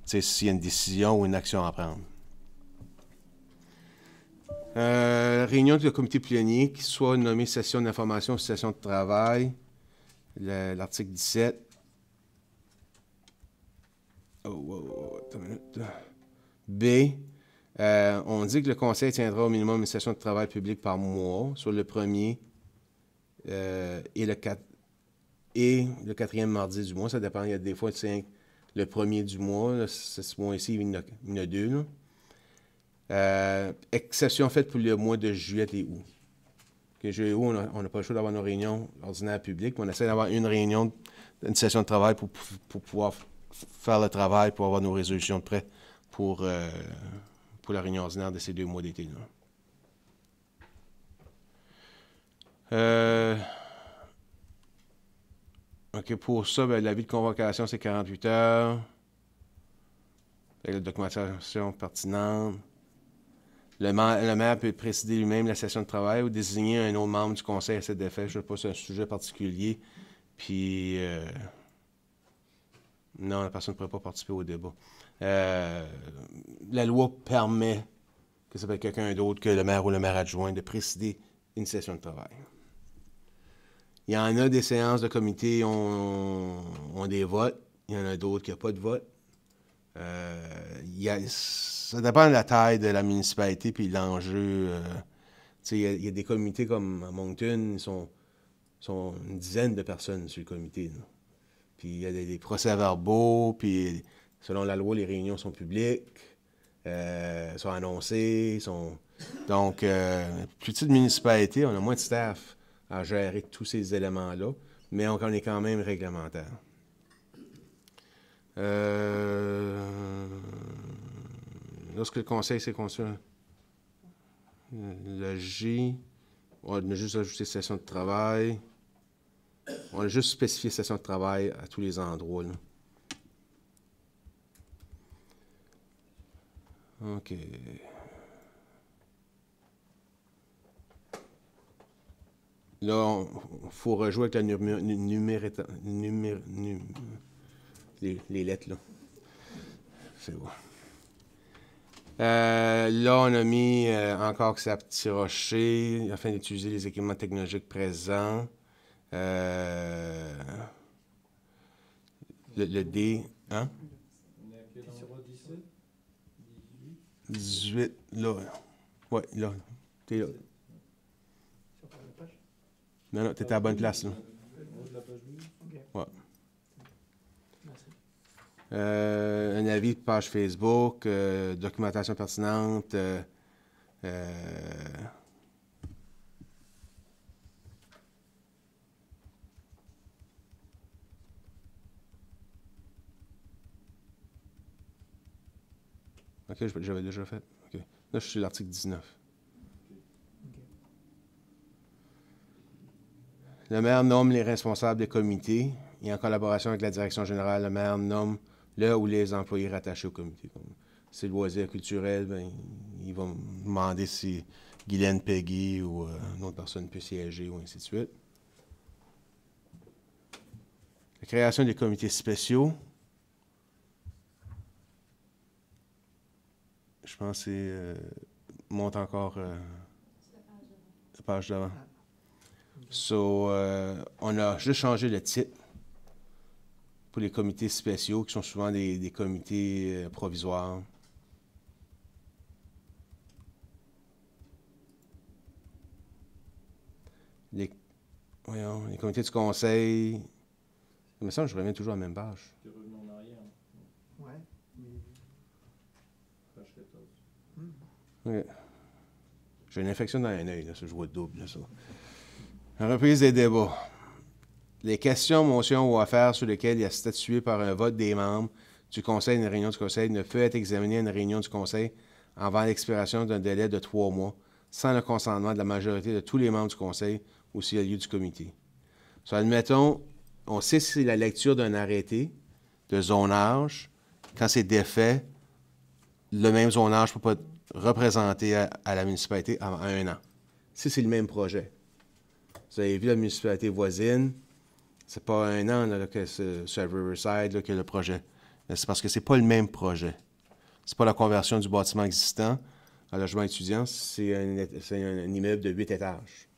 S'il y a une décision ou une action à prendre. Réunion du comité plénier, qui soit nommée session d'information ou session de travail. L'article 17. Attends une minute. B. On dit que le conseil tiendra au minimum une session de travail public par mois, sur le premier et le quatrième mardi du mois. Ça dépend. Il y a des fois, c'est le premier du mois. Là, ce mois-ci, il y en a 2. Exception faite pour le mois de juillet et août. Juillet et août, on n'a pas le choix d'avoir nos réunions ordinaires publiques. On essaie d'avoir une réunion, une session de travail pour pouvoir faire le travail, pour avoir nos résolutions de prêt pour la réunion ordinaire de ces 2 mois d'été. OK, pour ça, l'avis de convocation, c'est 48 heures. Avec la documentation pertinente. Le maire peut présider lui-même la session de travail ou désigner un autre membre du conseil à cet effet. Je ne sais pas si c'est un sujet particulier. Puis, non, la personne ne pourrait pas participer au débat. La loi permet que ça peut être quelqu'un d'autre que le maire ou le maire adjoint de présider une session de travail. Il y en a des séances de comité ont des votes. Il y en a d'autres qui n'ont pas de vote. Ça dépend de la taille de la municipalité puis l'enjeu. Il y a des comités comme à Moncton, ils sont une dizaine de personnes sur le comité. Là. Puis il y a des procès-verbaux, puis selon la loi, les réunions sont publiques, sont annoncées. Donc, plus petite municipalité, on a moins de staff à gérer tous ces éléments-là, mais on est quand même réglementaire. Lorsque le conseil s'est conçu, le J, on a juste ajouté session de travail. On a juste spécifié session de travail à tous les endroits. Là. OK. Là, il faut rejouer avec la les lettres, là. C'est bon. Là, on a mis encore que c'est à Petit Rocher, afin d'utiliser les équipements technologiques présents. Le D, hein? 18, là. Ouais, là. T'es là. Non, t'étais à la bonne place, là. Ouais. Un avis de page Facebook, documentation pertinente, OK, j'avais déjà fait. OK. Là, je suis sur l'article 19. Le maire nomme les responsables des comités et en collaboration avec la direction générale, le maire nomme le ou les employés rattachés au comité. Si c'est le loisir culturel, ben, il va me demander si Guylaine Peggy ou une autre personne peut siéger ou ainsi de suite. La création des comités spéciaux. Je pense que c'est... monte encore la page d'avant. On a juste changé le titre pour les comités spéciaux, qui sont souvent des comités provisoires. Les comités du conseil. Mais ça, je reviens toujours à la même page. Ouais. Okay. J'ai une infection dans un œil, là, ça, je vois double, là, ça. Reprise des débats. Les questions, motions ou affaires sur lesquelles il y a statué par un vote des membres du Conseil d'une réunion du Conseil ne peut être examiné à une réunion du Conseil avant l'expiration d'un délai de 3 mois, sans le consentement de la majorité de tous les membres du Conseil ou s'il y a lieu du comité. So, admettons, on sait si c'est la lecture d'un arrêté de zonage, quand c'est défait, le même zonage ne peut pas être représenté à la municipalité avant 1 an. Si c'est le même projet. Vous avez vu la municipalité voisine, c'est pas 1 an là, que c'est sur Riverside là, que le projet. C'est parce que c'est pas le même projet. C'est pas la conversion du bâtiment existant en logement étudiant, c'est un immeuble de 8 étages.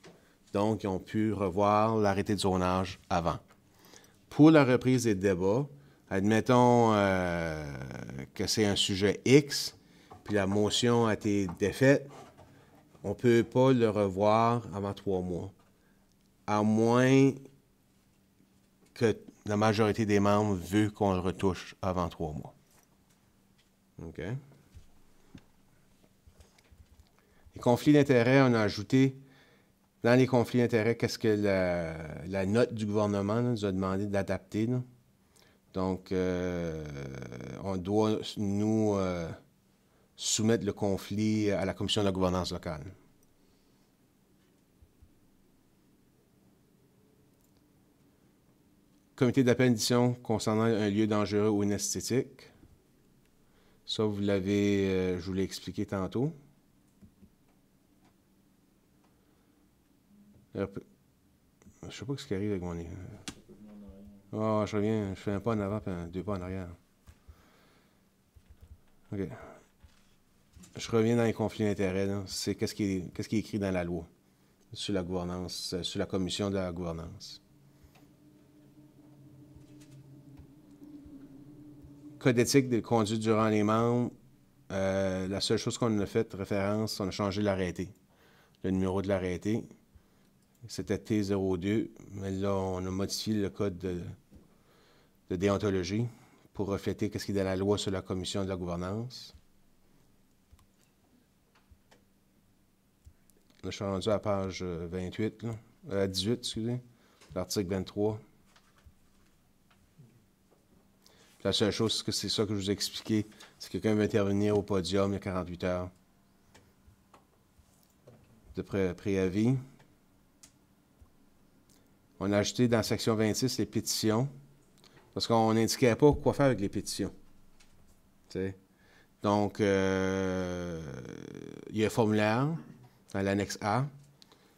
Donc, ils ont pu revoir l'arrêté de zonage avant. Pour la reprise des débats, admettons que c'est un sujet X, puis la motion a été défaite, on ne peut pas le revoir avant 3 mois. À moins que la majorité des membres veut qu'on le retouche avant 3 mois. OK? Les conflits d'intérêts, on a ajouté, dans les conflits d'intérêts, qu'est-ce que la note du gouvernement là, nous a demandé d'adapter. Là. Donc, on doit, nous, soumettre le conflit à la Commission de la gouvernance locale. Comité d'appel d'édition concernant un lieu dangereux ou inesthétique. Ça, vous l'avez, je vous l'ai expliqué tantôt. Je ne sais pas ce qui arrive avec mon... Ah, je reviens, je fais un pas en avant et 2 pas en arrière. OK. Je reviens dans les conflits d'intérêts. C'est qu'est-ce qui est écrit dans la loi sur la gouvernance, sur la commission de la gouvernance. Code d'éthique de conduite durant les membres, la seule chose qu'on a fait référence, on a changé l'arrêté. Le numéro de l'arrêté, c'était T02, mais là, on a modifié le code de déontologie pour refléter ce qui est dans la loi sur la commission de la gouvernance. Là, je suis rendu à la page 28, là, 18, excusez, l'article 23. La seule chose, c'est ça que je vous ai expliqué. Si quelqu'un veut intervenir au podium, il y a 48 heures de préavis. On a ajouté dans la section 26 les pétitions, parce qu'on n'indiquait pas quoi faire avec les pétitions. T'sais. Donc, il y a un formulaire dans l'annexe A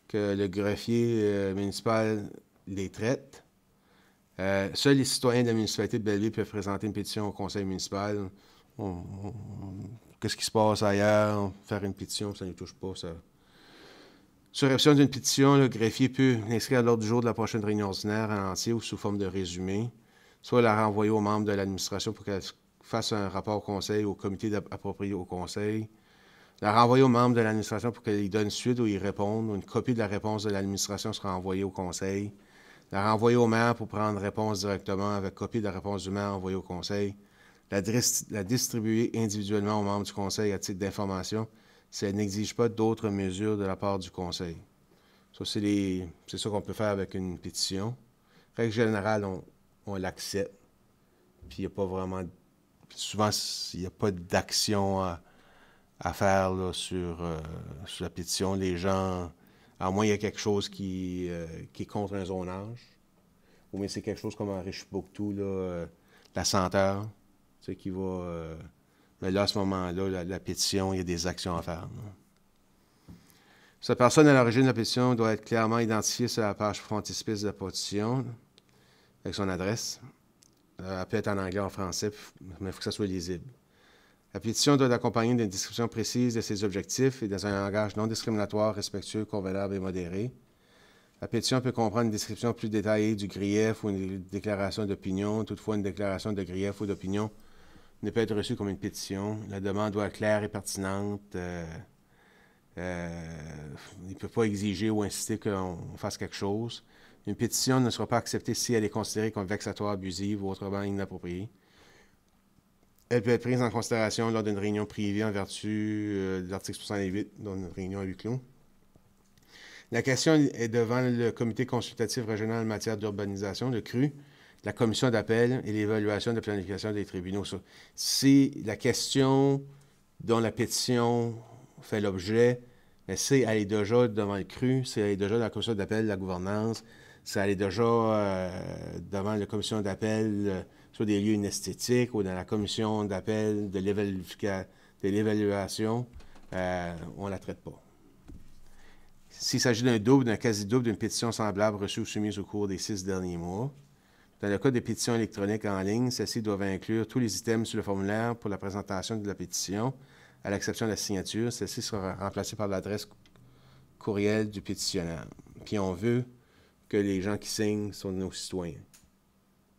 que le greffier municipal les traite. Seuls les citoyens de la municipalité de Belleville peuvent présenter une pétition au conseil municipal. Qu'est-ce qui se passe ailleurs? Faire une pétition, ça ne nous touche pas. Ça. Sur réception d'une pétition, le greffier peut l'inscrire à l'ordre du jour de la prochaine réunion ordinaire en entier ou sous forme de résumé, soit la renvoyer aux membres de l'administration pour qu'elle fasse un rapport au conseil ou au comité approprié au conseil, la renvoyer aux membres de l'administration pour qu'ils donnent suite ou y répondent, ou une copie de la réponse de l'administration sera envoyée au conseil, la renvoyer au maire pour prendre réponse directement avec copie de la réponse du maire envoyée au conseil, la distribuer individuellement aux membres du conseil à titre d'information si elle n'exige pas d'autres mesures de la part du conseil. Ça, c'est ça qu'on peut faire avec une pétition. Règle générale, on l'accepte. Puis il n'y a pas vraiment... Souvent, il n'y a pas d'action à faire là, sur la pétition. Les gens... À moins il y a quelque chose qui est contre un zonage. Ou bien c'est quelque chose comme en Richibouctou, la senteur, tu sais, qui va... mais là, à ce moment-là, la pétition, il y a des actions à faire. Là. Cette personne à l'origine de la pétition doit être clairement identifiée sur la page frontispice de la pétition, avec son adresse. Elle peut être en anglais ou en français, mais il faut que ça soit lisible. La pétition doit être accompagnée d'une description précise de ses objectifs et dans un langage non discriminatoire, respectueux, convenable et modéré. La pétition peut comprendre une description plus détaillée du grief ou une déclaration d'opinion. Toutefois, une déclaration de grief ou d'opinion ne peut être reçue comme une pétition. La demande doit être claire et pertinente. Il ne peut pas exiger ou inciter qu'on fasse quelque chose. Une pétition ne sera pas acceptée si elle est considérée comme vexatoire, abusive ou autrement inappropriée. Elle peut être prise en considération lors d'une réunion privée en vertu de l'article 68, dans une réunion à huis clos. La question est devant le Comité consultatif régional en matière d'urbanisation, le CRU, la commission d'appel et l'évaluation de planification des tribunaux. Si la question dont la pétition fait l'objet, c'est aller déjà devant le CRU, c'est aller déjà dans la commission d'appel de la gouvernance, c'est aller déjà devant la commission d'appel sur des lieux inesthétiques ou dans la commission d'appel de l'évaluation, on ne la traite pas. S'il s'agit d'un double, d'un quasi-double d'une pétition semblable reçue ou soumise au cours des 6 derniers mois, dans le cas des pétitions électroniques en ligne, celles-ci doivent inclure tous les items sur le formulaire pour la présentation de la pétition, à l'exception de la signature. Celle-ci sera remplacée par l'adresse courriel du pétitionnaire. Puis on veut que les gens qui signent sont nos citoyens.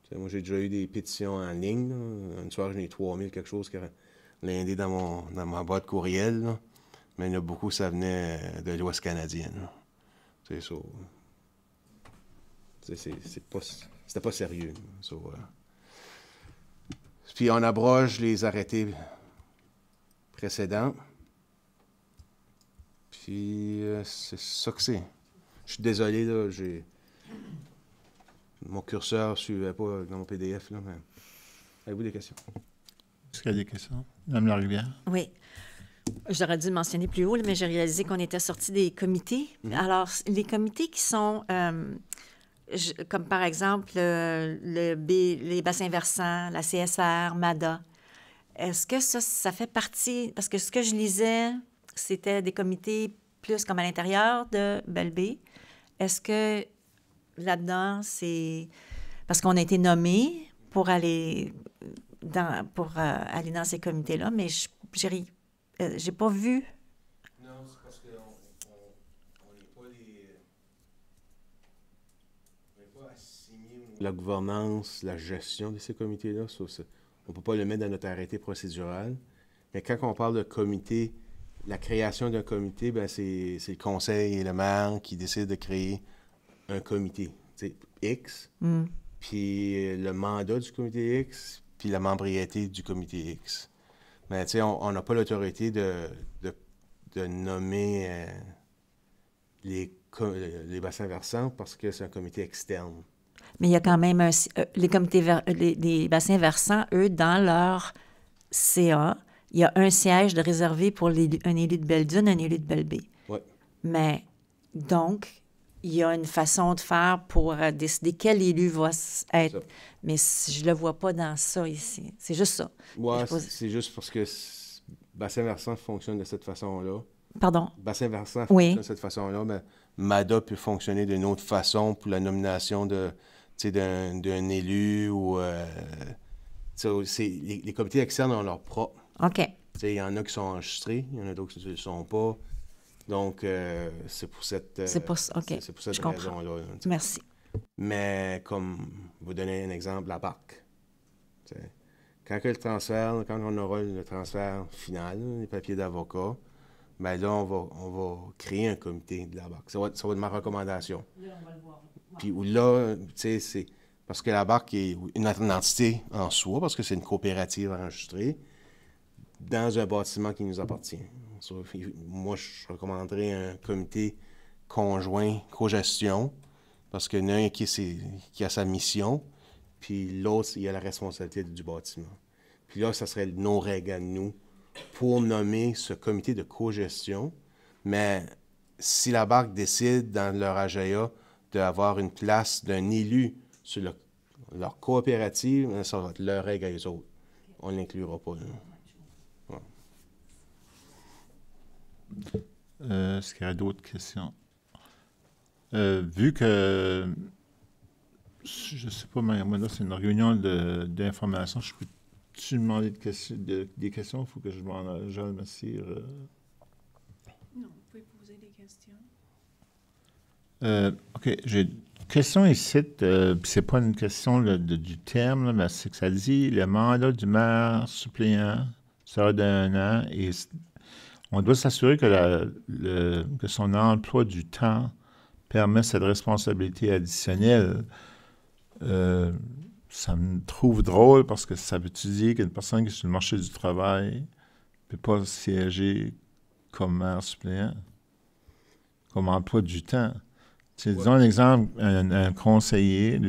T'sais, moi, j'ai déjà eu des pétitions en ligne. Là. Une soirée, j'en ai 3000 quelque chose qui a l'indé dans ma boîte courriel. Là. Mais il y en a beaucoup, ça venait de l'Ouest canadienne. C'est ça. C'était pas sérieux. So, Puis on abroge les arrêtés précédents. Puis c'est ça que c'est. Je suis désolé, là, mon curseur ne suivait pas dans mon PDF, là, mais avez-vous des questions? Est-ce qu'il y a des questions? Mme Larivière? Oui. J'aurais dû le mentionner plus haut, mais j'ai réalisé qu'on était sorti des comités. Alors, les comités qui sont, comme par exemple les bassins versants, la CSR, MADA, est-ce que ça fait partie... Parce que ce que je lisais, c'était des comités plus comme à l'intérieur de Belle-Baie. Est-ce que là-dedans, c'est... Parce qu'on a été nommés pour aller dans ces comités-là, mais j'ai pas vu. Non, c'est parce qu'on n'est pas on n'est pas assigné la gouvernance, la gestion de ces comités-là. On ne peut pas le mettre dans notre arrêté procédural. Mais quand on parle de comité, la création d'un comité, ben c'est le conseil et le maire qui décident de créer un comité. X, puis le mandat du comité X, puis la membriété du comité X. Mais tu sais, on n'a pas l'autorité de nommer les bassins versants parce que c'est un comité externe. Mais il y a quand même les comités, les bassins versants, eux, dans leur CA, il y a un siège de réservé pour un élu de Belledune, un élu de Belle-Baie. Oui. Mais donc, il y a une façon de faire pour décider quel élu va être. Mais je ne le vois pas dans ça ici. C'est juste ça. Oui, c'est juste parce que bassin versant fonctionne de cette façon-là. Pardon? Bassin versant fonctionne de cette façon-là, mais MADA peut fonctionner d'une autre façon pour la nomination d'un élu ou... les comités externes ont leur propre. OK. Il y en a qui sont enregistrés, il y en a d'autres qui ne le sont pas. Donc, c'est pour cette, raison-là. Merci. Mais comme vous donnez un exemple, la BAC. Quand on aura le transfert final, les papiers d'avocat, bien là, on va créer un comité de la BAC. Ça va être ma recommandation. Là, on va le voir. Puis là, c'est parce que la BAC est une entité en soi, parce que c'est une coopérative enregistrée dans un bâtiment qui nous appartient. Moi, je recommanderais un comité conjoint, co-gestion, parce qu'il y en a un qui a sa mission, puis l'autre, il a la responsabilité du bâtiment. Puis là, ça serait nos règles à nous pour nommer ce comité de co-gestion. Mais si la BAC décide dans leur AGA d'avoir une place d'un élu sur leur coopérative, ça va être leur règle à eux autres. On ne l'inclura pas. Est-ce qu'il y a d'autres questions? Vu que, je ne sais pas, mais moi, là, c'est une réunion d'information, je peux-tu demander des questions? Il faut que je m'assire. Non, vous pouvez poser des questions. OK, j'ai une question ici, c'est pas une question du terme, là, mais c'est que ça dit le mandat du maire suppléant sera d'1 an et on doit s'assurer que son emploi du temps permet cette responsabilité additionnelle. ça me trouve drôle parce que ça veut-tu dire qu'une personne qui est sur le marché du travail ne peut pas siéger comme maire suppléant, comme emploi du temps. Disons un exemple, un conseiller,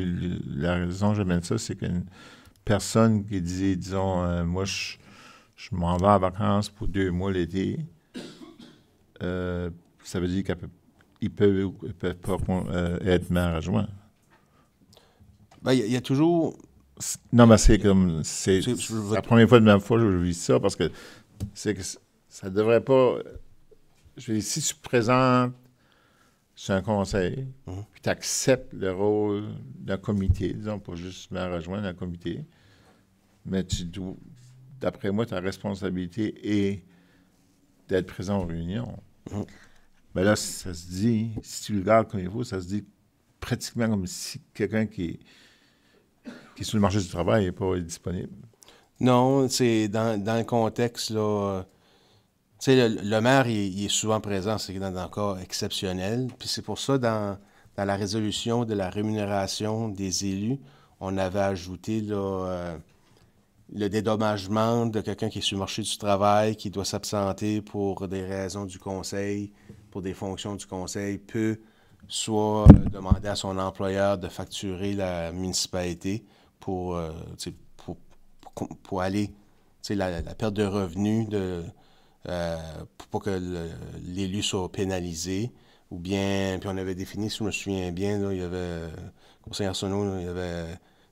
la raison que j'amène ça, c'est qu'une personne qui disait, disons, moi, je m'en vais en vacances pour 2 mois l'été, ça veut dire qu'il peut pas être maire adjoint. Ben, il y a toujours... Non, mais c'est comme... C'est la première fois de ma foi que je vis ça, parce que c'est que ça devrait pas... Je veux dire, si tu présentes sur un conseil, puis tu acceptes le rôle d'un comité, disons, pas juste maire adjoint d'un comité, mais d'après moi, ta responsabilité est d'être présent aux réunions. Mais là, ça se dit, si tu le gardes comme il faut, ça se dit pratiquement comme si quelqu'un qui est sur le marché du travail n'est pas disponible. Non, c'est dans le contexte, là... Tu sais, le maire, il est souvent présent, c'est dans un cas exceptionnel. Puis c'est pour ça, dans la résolution de la rémunération des élus, on avait ajouté là, le dédommagement de quelqu'un qui est sur le marché du travail, qui doit s'absenter pour des raisons du conseil, pour des fonctions du conseil, peut soit demander à son employeur de facturer la municipalité pour aller, tu sais, la perte de revenus pour pas que l'élu soit pénalisé, ou bien, puis on avait défini, si je me souviens bien, là, il y avait, conseiller Arsenault, là, il y avait,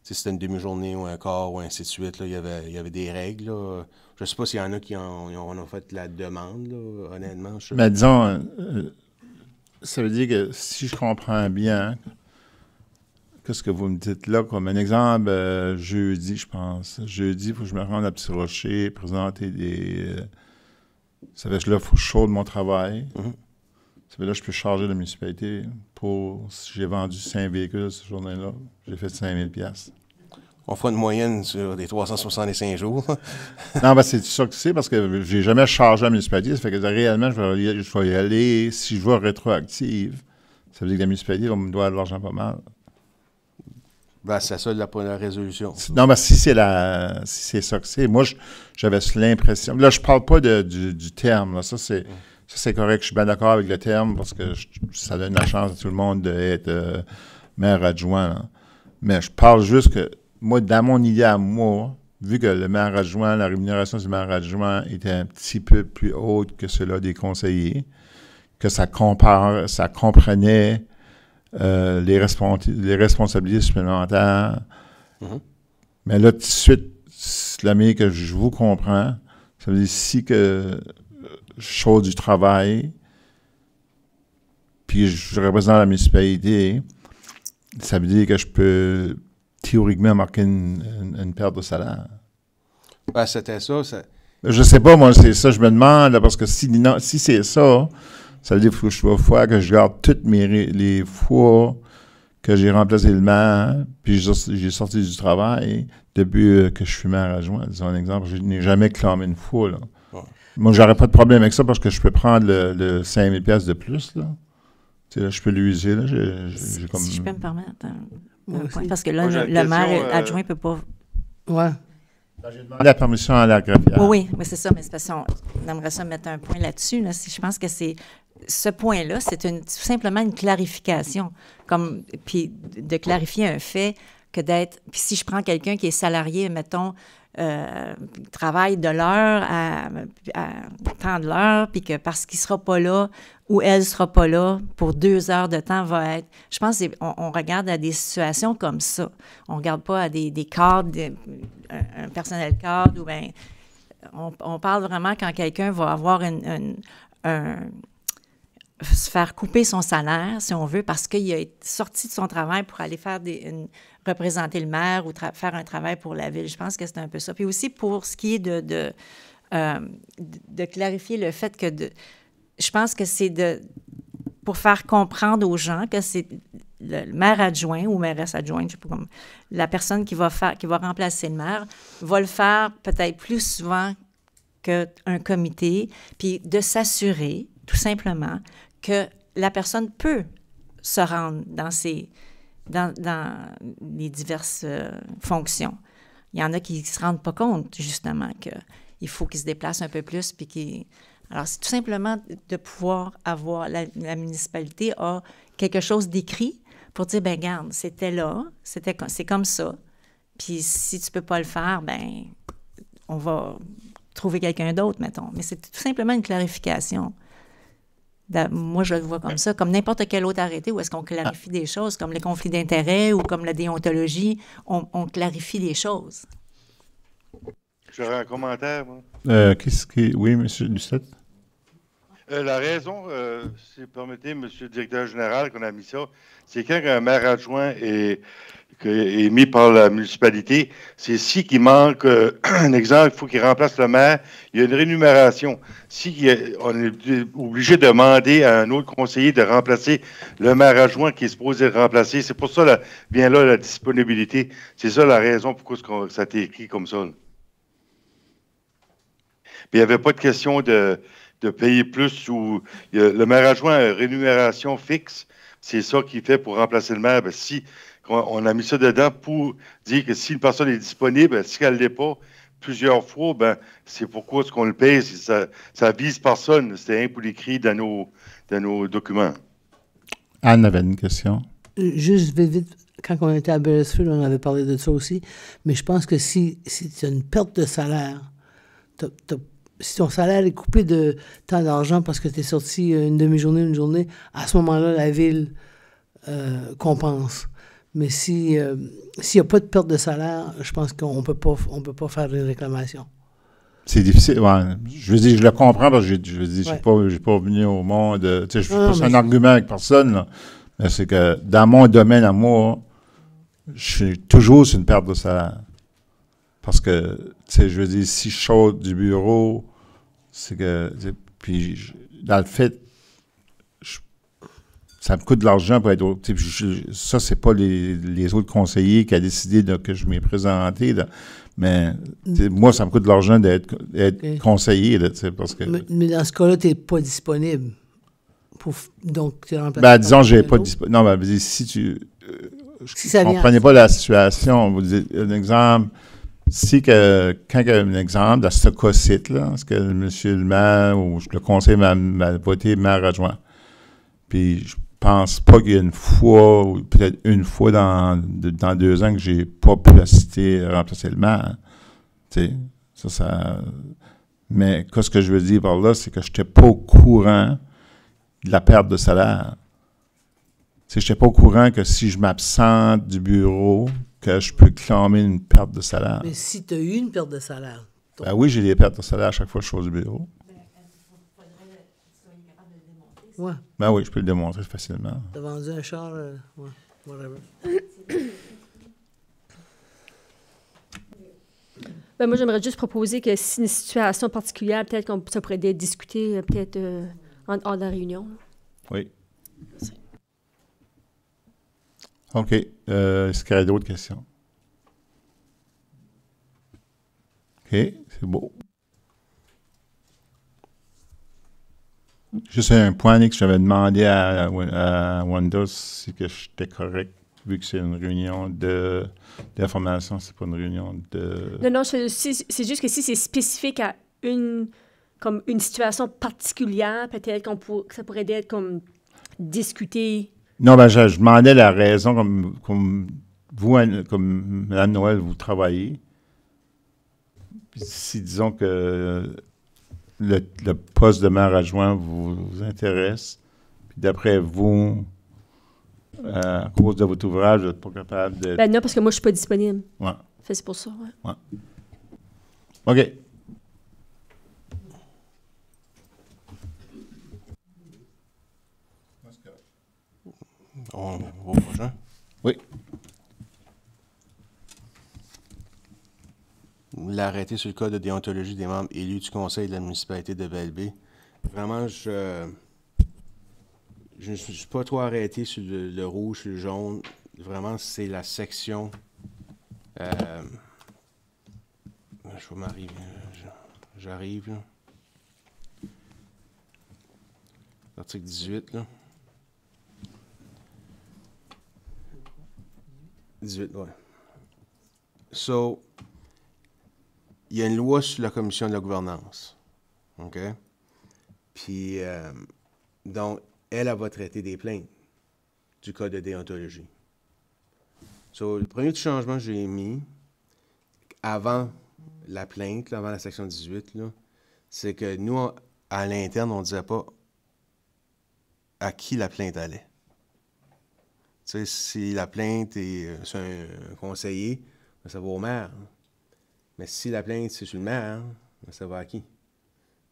si c'était une demi-journée ou un quart, ou ainsi de suite, là, il y avait des règles, là. Je sais pas s'il y en a qui ont fait la demande, là, honnêtement. Mais disons, ça veut dire que si je comprends bien, qu'est-ce que vous me dites là, comme un exemple, jeudi, je pense. Jeudi, il faut que je me rende à Petit Rocher, présenter des... ça fait que là, il faut que je chaude mon travail. Ça fait que là, je peux charger la municipalité pour... Si j'ai vendu 5 véhicules cette journée-là, j'ai fait 5 000 $. On fait une moyenne sur des 365 jours. Non, ben c'est ça que c'est, parce que j'ai jamais chargé la municipalité. Ça fait que réellement, je vais y aller. Si je vois rétroactive, ça veut dire que la municipalité va me doit de l'argent pas mal. Ben, c'est ça la résolution. Non, mais si c'est ça que c'est, moi, j'avais l'impression... Là, je parle pas du terme. Là. Ça, c'est correct. Je suis bien d'accord avec le terme parce que ça donne la chance à tout le monde d'être maire adjoint. Là. Mais je parle juste que, moi, dans mon idée à moi, vu que le maire adjoint, la rémunération du maire adjoint était un petit peu plus haute que celle des conseillers, que ça comprenait... les responsabilités supplémentaires. Mais là, tout de suite, la manière que je vous comprends, ça veut dire si que je sors du travail, puis je représente la municipalité, ça veut dire que je peux théoriquement marquer une perte de salaire. Ben, c'était ça. Je sais pas, moi, c'est ça, je me demande, là, parce que si c'est ça, ça veut dire qu'il faut que je garde toutes les fois que j'ai remplacé le maire, puis j'ai sorti du travail depuis que je suis maire adjoint. Disons un exemple, je n'ai jamais clamé une fois. Là. Ouais. Moi, j'aurais pas de problème avec ça parce que je peux prendre le 5 000 $ de plus. Là. Tu sais, là, je peux l'user. Là, j'ai comme... Si je peux me permettre un point, parce que là, Moi, le maire adjoint ne peut pas... Ouais. J'ai demandé la permission à la greffière. Oui, c'est ça, mais c'est parce qu'on aimerait ça mettre un point là-dessus. Là. Je pense que c'est... Ce point-là, c'est tout simplement une clarification, puis de clarifier un fait que d'être... Puis si je prends quelqu'un qui est salarié, mettons, travaille de l'heure à tant de l'heure, puis que parce qu'il ne sera pas là ou elle ne sera pas là pour 2 heures de temps va être... Je pense qu'on regarde à des situations comme ça. On ne regarde pas à des cadres, un personnel cadre, ou bien... On parle vraiment quand quelqu'un va avoir se faire couper son salaire, si on veut, parce qu'il a été sorti de son travail pour aller faire représenter le maire ou faire un travail pour la ville. Je pense que c'est un peu ça. Puis aussi pour ce qui est de clarifier le fait que je pense que c'est pour faire comprendre aux gens que c'est le maire adjoint ou mairesse adjointe, je sais pas comment, la personne qui va remplacer le maire va le faire peut-être plus souvent qu'un comité, puis de s'assurer tout simplement que la personne peut se rendre dans ces dans les diverses fonctions. Il y en a qui ne se rendent pas compte, justement, qu'il faut qu'ils se déplacent un peu plus. Puis alors, c'est tout simplement de pouvoir avoir... La municipalité a quelque chose d'écrit pour dire, ben regarde, c'était là, c'est comme ça. Puis si tu ne peux pas le faire, ben on va trouver quelqu'un d'autre, mettons. Mais c'est tout simplement une clarification. Moi, je le vois comme ça, comme n'importe quel autre arrêté où est-ce qu'on clarifie des choses, comme les conflits d'intérêts ou comme la déontologie, on clarifie les choses. J'aurais un commentaire, moi. Oui, M. Lucette? La raison, si vous permettez, M. le directeur général, qu'on a mis ça, c'est quand un maire adjoint est mis par la municipalité, c'est si qu'il manque, un exemple, il faut qu'il remplace le maire, il y a une rémunération. Si on est obligé de demander à un autre conseiller de remplacer le maire adjoint qui est supposé le remplacer, c'est pour ça vient là la disponibilité. C'est ça la raison pourquoi ça a été écrit comme ça. Là. Puis il n'y avait pas de question de payer plus ou le maire adjoint a une rémunération fixe. C'est ça qu'il fait pour remplacer le maire. Ben, si on a mis ça dedans pour dire que si une personne est disponible, si elle ne l'est pas plusieurs fois, ben c'est pourquoi ce qu'on le paye. Ça vise personne. C'était rien pour l'écrit dans nos documents. Anne avait une question. Juste vite, quand on était à Beresford, on avait parlé de ça aussi. Mais je pense que si tu as une perte de salaire, si ton salaire est coupé de tant d'argent parce que tu es sorti une demi-journée, une journée, à ce moment-là, la ville compense. Mais s'il n'y a pas de perte de salaire, je pense qu'on peut pas faire une réclamation. C'est difficile. Ouais. Je veux dire, je le comprends parce que j'ai pas venu au monde. Je ne suis pas un argument avec personne, là. Mais c'est que dans mon domaine à moi, je suis toujours sur une perte de salaire. Parce que, tu sais, je veux dire, si je sors du bureau, c'est que... Puis, dans le fait, ça me coûte de l'argent pour être... Ça, c'est pas les autres conseillers qui ont décidé que je m'ai présenté, là. Mais moi, ça me coûte de l'argent d'être conseiller, là, parce que... Mais dans ce cas-là, tu n'es pas disponible. Donc, tu remplaces... Ben, disons, j'ai pas disponible. Non, mais si tu... si ça vient... comprenez pas la situation. Vous dites, un exemple... quand il y a un exemple, dans ce cas-ci, là, est-ce que monsieur le maire ou le conseil m'a voté maire adjoint? Puis je pense pas qu'il y a une fois, ou peut-être une fois dans 2 ans que j'ai pas pu remplacer le maire. Tu sais, ça... Mais ce que je veux dire par là, c'est que je n'étais pas au courant de la perte de salaire. Je n'étais pas au courant que si je m'absente du bureau, que je peux clamer une perte de salaire. Mais si tu as eu une perte de salaire... Ben oui, j'ai des pertes de salaire à chaque fois que je suis au bureau. Ouais. Ben oui, je peux le démontrer facilement. Tu as vendu un char, ouais, whatever. Ben moi, j'aimerais juste proposer que si une situation particulière, peut-être qu'on ça pourrait être discuté peut-être hors de la réunion. Oui. OK. Est-ce qu'il y a d'autres questions? OK, c'est beau. Juste un point que j'avais demandé à Wanda, si que j'étais correct, vu que c'est une réunion d'information, c'est pas une réunion de... Non, c'est juste que si c'est spécifique à une situation particulière, peut-être que ça pourrait être comme discuté. Non, ben je demandais la raison, comme vous, comme Mme Noël, vous travaillez. Puis si disons que le poste de maire adjoint vous intéresse, puis d'après vous, à cause de votre ouvrage, vous n'êtes pas capable de... Ben non, parce que moi, je ne suis pas disponible. Ouais. C'est pour ça, ouais. OK. On va au prochain. Oui. L'arrêté sur le code de déontologie des membres élus du conseil de la municipalité de Belle-Baie. Vraiment, je ne suis pas trop arrêté sur le rouge, sur le jaune. Vraiment, c'est la section... je vais m'arriver. J'arrive, là. L'article 18, là. 18, oui. So, il y a une loi sur la commission de la gouvernance. OK? Puis, donc, elle va traiter des plaintes du code de déontologie. So, le premier changement que j'ai mis avant la plainte, là, avant la section 18, là, c'est que nous, à l'interne, on ne disait pas à qui la plainte allait. Tu sais, si la plainte est sur un conseiller, ben, ça va au maire. Mais si la plainte, c'est sur le maire, ben, ça va à qui? Tu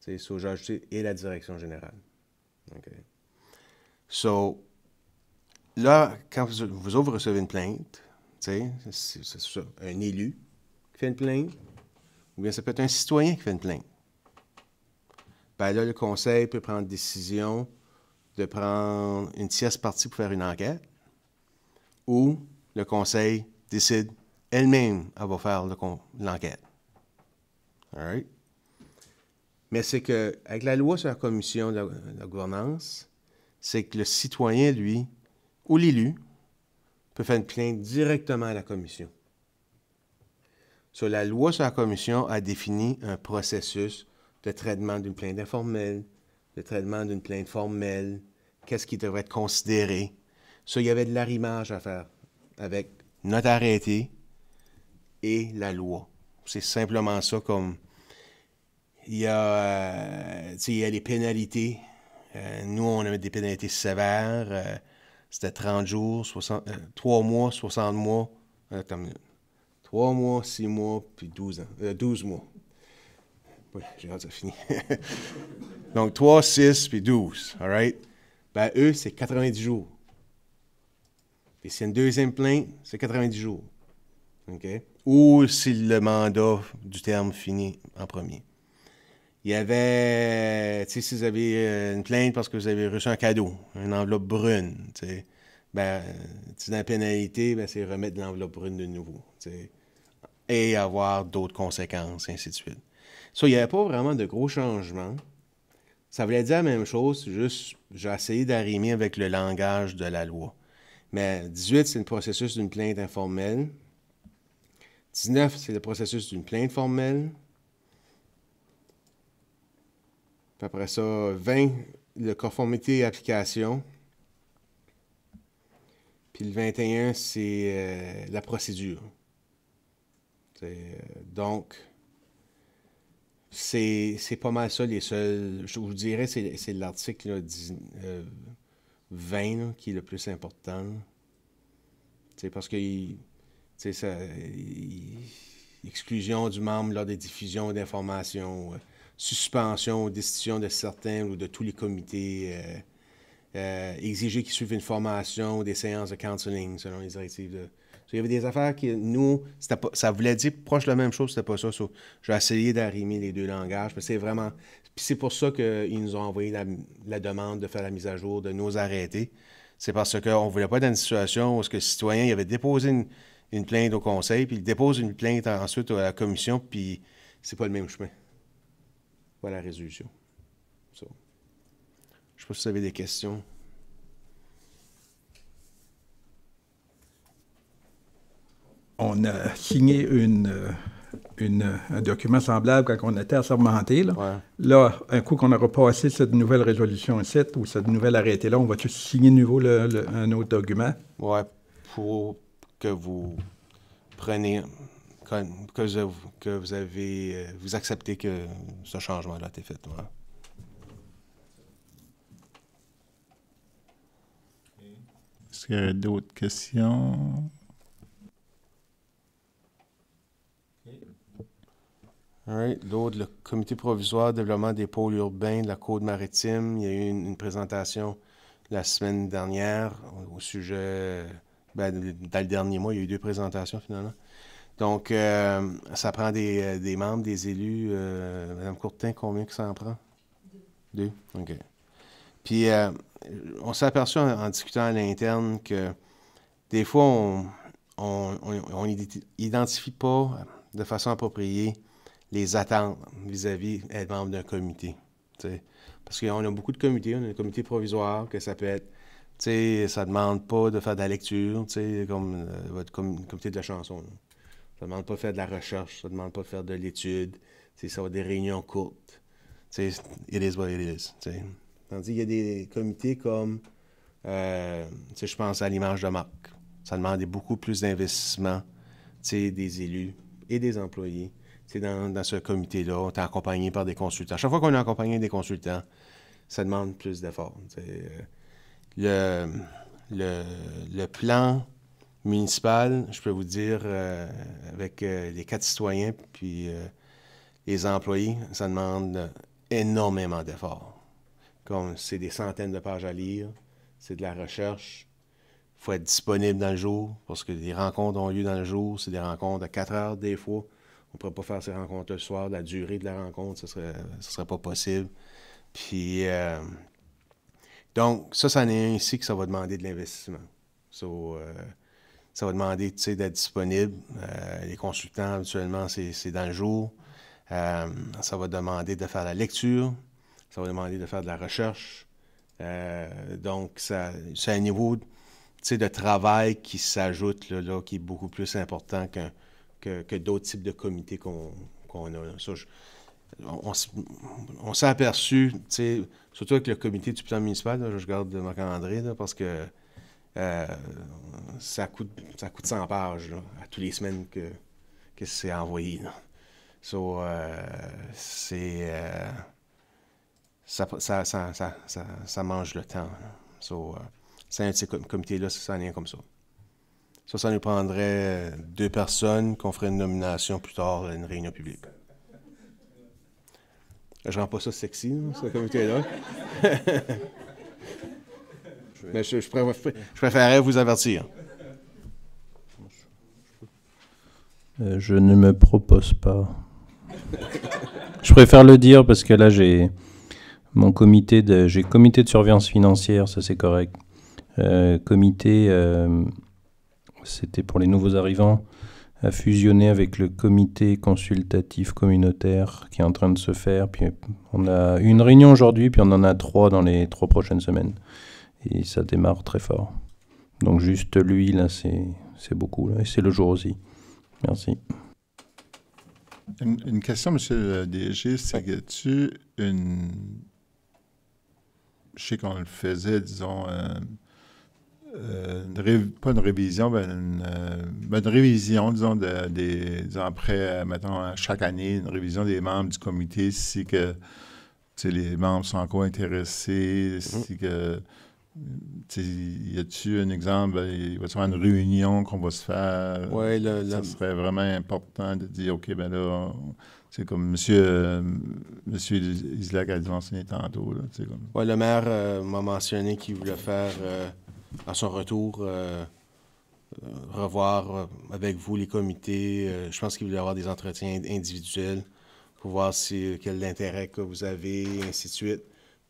sais, so, j'ai ajouté et la direction générale. OK. So, là, quand vous autres recevez une plainte, tu sais, c'est ça, un élu qui fait une plainte, ou bien ça peut être un citoyen qui fait une plainte. Ben là, le conseil peut prendre décision de prendre une tierce partie pour faire une enquête, ou le conseil décide elle-même, elle va faire l'enquête. All right? Mais c'est qu'avec la loi sur la commission de la gouvernance, c'est que le citoyen, lui, ou l'élu, peut faire une plainte directement à la commission. So, la loi sur la commission a défini un processus de traitement d'une plainte informelle, de traitement d'une plainte formelle, qu'est-ce qui devrait être considéré. So, il y avait de l'arrimage à faire avec notre arrêté et la loi. C'est simplement ça comme... il y a les pénalités. Nous, on avait des pénalités sévères. C'était 30 jours, 3 mois, 60 mois. 3 mois, 6 mois, puis 12 mois. Oui, j'ai hâte, ça finit. Donc, 3, 6, puis 12. All right? Ben, eux, c'est 90 jours. Et s'il y a une deuxième plainte, c'est 90 jours. OK? Ou si le mandat du terme finit en premier. Il y avait, tu sais, si vous avez une plainte parce que vous avez reçu un cadeau, une enveloppe brune, tu sais, ben, dans la pénalité, ben, c'est remettre l'enveloppe brune de nouveau, tu sais, et avoir d'autres conséquences, ainsi de suite. Ça, il n'y avait pas vraiment de gros changements. Ça voulait dire la même chose, juste, j'ai essayé d'arrimer avec le langage de la loi. Mais 18, c'est le processus d'une plainte informelle. 19, c'est le processus d'une plainte formelle. Puis après ça, 20, la conformité et application. Puis le 21, c'est la procédure. Donc, c'est pas mal ça les seuls... Je vous dirais, c'est l'article 20 là, qui est le plus important. Parce que exclusion du membre lors des diffusions d'informations, suspension ou destitution de certains ou de tous les comités, exiger qu'ils suivent une formation ou des séances de counseling selon les directives de... Il y avait des affaires qui, nous, ça voulait dire proche de la même chose, c'était pas ça. J'ai essayé d'arrimer les deux langages, mais c'est vraiment... Puis c'est pour ça qu'ils nous ont envoyé la demande de faire la mise à jour de nos arrêtés. C'est parce qu'on ne voulait pas être dans une situation où le citoyen il avait déposé une plainte au conseil, puis il dépose une plainte ensuite à la commission, puis c'est pas le même chemin. Pas la résolution. So. Je ne sais pas si vous avez des questions. On a signé un document semblable quand on était assermenté. Là, ouais. Là un coup qu'on aura passé cette nouvelle résolution ici, ou cette nouvelle arrêté-là, on va-tu signer de nouveau un autre document? Oui, pour que vous preniez, que vous acceptez que ce changement-là a été fait. Ouais. Est-ce qu'il y a d'autres questions? Right. L'autre, le comité provisoire de développement des pôles urbains de la Côte-Maritime. Il y a eu une présentation la semaine dernière au sujet... dans le dernier mois, il y a eu 2 présentations finalement. Donc, ça prend des membres, des élus. Mme Courtin, combien que ça en prend? 2? OK. Puis, on s'est aperçu en discutant à l'interne que des fois, on n'identifie pas de façon appropriée les attentes vis-à-vis d'être membre d'un comité. T'sais. Parce qu'on a beaucoup de comités. On a un comité provisoire, que ça peut être sais, ça ne demande pas de faire de la lecture, tu sais, comme votre comité de la chanson. Là. Ça ne demande pas de faire de la recherche, ça ne demande pas de faire de l'étude. Ça va être des réunions courtes. Tu sais, it is what it is. Tu sais. Tandis qu'il y a des comités comme, tu sais, je pense à l'image de marque. Ça demande beaucoup plus d'investissement, tu sais, des élus et des employés. Tu sais, dans ce comité-là, on est accompagné par des consultants. Chaque fois qu'on est accompagné des consultants, ça demande plus d'efforts. Tu sais. Le plan municipal, je peux vous dire, avec les 4 citoyens puis les employés, ça demande énormément d'efforts. Comme c'est des centaines de pages à lire, c'est de la recherche. Il faut être disponible dans le jour, parce que les rencontres ont lieu dans le jour. C'est des rencontres à 4 heures des fois. On ne pourrait pas faire ces rencontres le soir. La durée de la rencontre, ce serait pas possible. Puis, donc, ça en est un ici que ça va demander de l'investissement. Ça va demander, tu sais, d'être disponible. Les consultants, habituellement, c'est dans le jour. Ça va demander de faire la lecture. Ça va demander de faire de la recherche. Donc, c'est un niveau, tu sais, de travail qui s'ajoute, là, qui est beaucoup plus important que d'autres types de comités qu'on a. Là. Ça, on s'est aperçu, tu sais, surtout avec le comité du plan municipal, là, je garde Marc-André, là, parce que ça coûte 100 pages là, à toutes les semaines que c'est envoyé. Là. Ça mange le temps. C'est un de ces comités-là, ça n'est rien comme ça. Ça nous prendrait 2 personnes, qu'on ferait une nomination plus tard à une réunion publique. Je rends pas ça sexy, là, ce comité-là. Mais je préférerais vous avertir. Je ne me propose pas. Je préfère le dire parce que là, j'ai comité de surveillance financière, ça c'est correct. C'était pour les nouveaux arrivants, a fusionné avec le comité consultatif communautaire qui est en train de se faire. Puis on a une réunion aujourd'hui, puis on en a 3 dans les 3 prochaines semaines. Et ça démarre très fort. Donc juste lui, là, c'est beaucoup. Là, et c'est le jour aussi. Merci. Une question, M. le DG, c'est que je sais qu'on le faisait, disons, pas une révision, mais une révision, disons, disons, après, mettons, chaque année, une révision des membres du comité, si que les membres sont encore intéressés, si que... y a-t-il un exemple, il va y avoir une réunion qu'on va se faire? Oui, ça serait vraiment important de dire, OK, ben là, c'est comme M. Islac a mentionné tantôt. Oui, le maire m'a mentionné qu'il voulait faire, à son retour, revoir avec vous les comités. Je pense qu'il voulait avoir des entretiens individuels pour voir quel intérêt que vous avez, et ainsi de suite.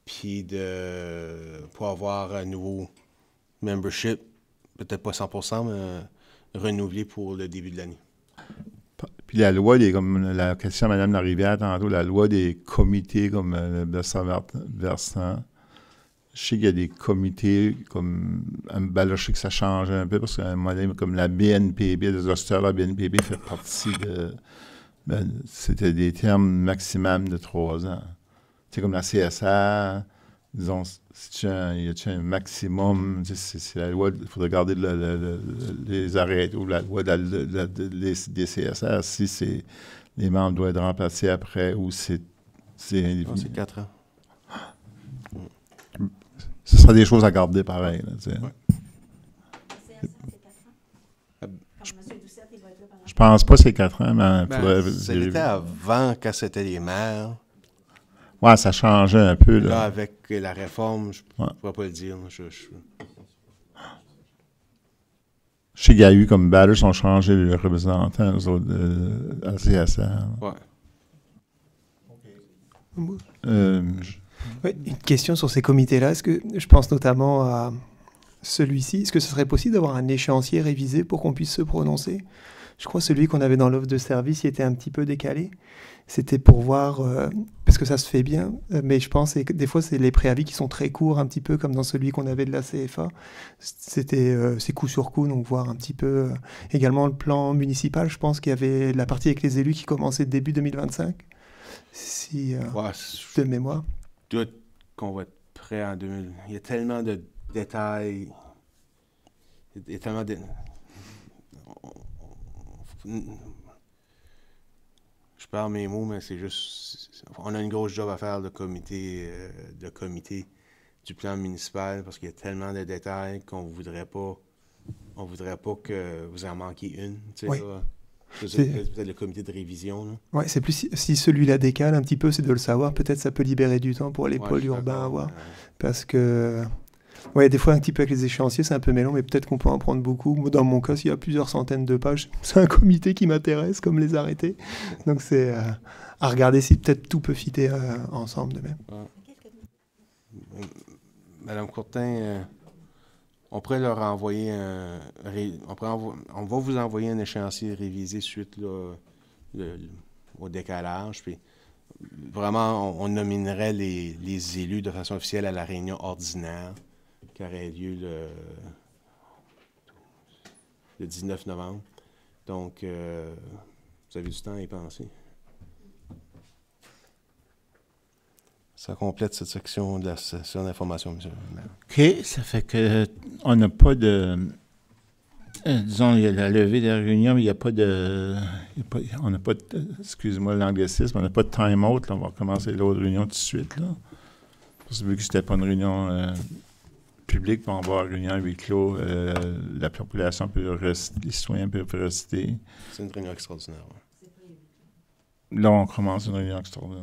Puis pour avoir un nouveau membership, peut-être pas 100%, mais renouvelé pour le début de l'année. Puis la loi, comme la question de Mme Larivière tantôt, la loi des comités comme le versant, je sais qu'il y a des comités comme, ben là, je sais que ça change un peu parce qu'à un moment donné, comme la BNPB, les auditeurs de la BNPB fait partie de, c'était des termes maximum de 3 ans. C'est comme la CSR, disons, y a-t-il un maximum, c'est la loi, il faudrait regarder les arrêts ou la loi des CSR, si les membres doivent être remplacés après ou c'est individuel. C'est 4 ans. Ce sera des choses à garder pareil. Là, je pense pas que c'est 4 ans, mais c'était avant, quand c'était les maires. Oui, ça changeait un peu. Là, avec la réforme, je ne pourrais pas le dire. Je sais qu'il y a eu comme Batters ont changé les représentants à la CSR. Oui, une question sur ces comités-là. Est-ce que je pense notamment à celui-ci? Est-ce que ce serait possible d'avoir un échéancier révisé pour qu'on puisse se prononcer? Je crois que celui qu'on avait dans l'offre de service, il était un petit peu décalé. C'était pour voir, parce que ça se fait bien, mais je pense que des fois, c'est les préavis qui sont très courts, un petit peu comme dans celui qu'on avait de la CFA. C'est coup sur coup, donc voir un petit peu. Également le plan municipal, je pense qu'il y avait la partie avec les élus qui commençait début 2025, si, de mémoire. Doute qu'on va être prêt en 2000. Il y a tellement de détails. Il y a tellement de... Je perds mes mots, mais c'est juste... On a une grosse job à faire de comité du plan municipal parce qu'il y a tellement de détails qu'on voudrait pas... On voudrait pas que vous en manquiez une. Tu sais, oui. C'est peut-être le comité de révision. Oui, c'est plus si celui-là décale un petit peu, c'est de le savoir. Peut-être ça peut libérer du temps pour les pôles urbains à voir. Parce que... Oui, des fois, un petit peu avec les échéanciers, c'est un peu mêlant, mais peut-être qu'on peut en prendre beaucoup. Moi, dans mon cas, s'il y a plusieurs centaines de pages, c'est un comité qui m'intéresse, comme les arrêtés. Donc, c'est à regarder si peut-être tout peut fitter ensemble de même. Madame Courtin, on pourrait leur envoyer on va vous envoyer un échéancier révisé suite là, au décalage. Puis vraiment, on nominerait les élus de façon officielle à la réunion ordinaire qui aurait lieu le 19 novembre. Donc, vous avez du temps à y penser. Ça complète cette section de la session d'information, monsieur le maire. OK, ça fait que on n'a pas de... disons, il y a la levée des réunions, mais il n'y a pas de... on n'a pas de... Excusez-moi l'anglicisme, on n'a pas de time-out. On va recommencer l'autre réunion tout de suite, là. Parce que vu que c'était pas une réunion publique, on va avoir une réunion à huis clos, la population peut rester, les citoyens peuvent rester. C'est une réunion extraordinaire. Là, on commence une réunion extraordinaire.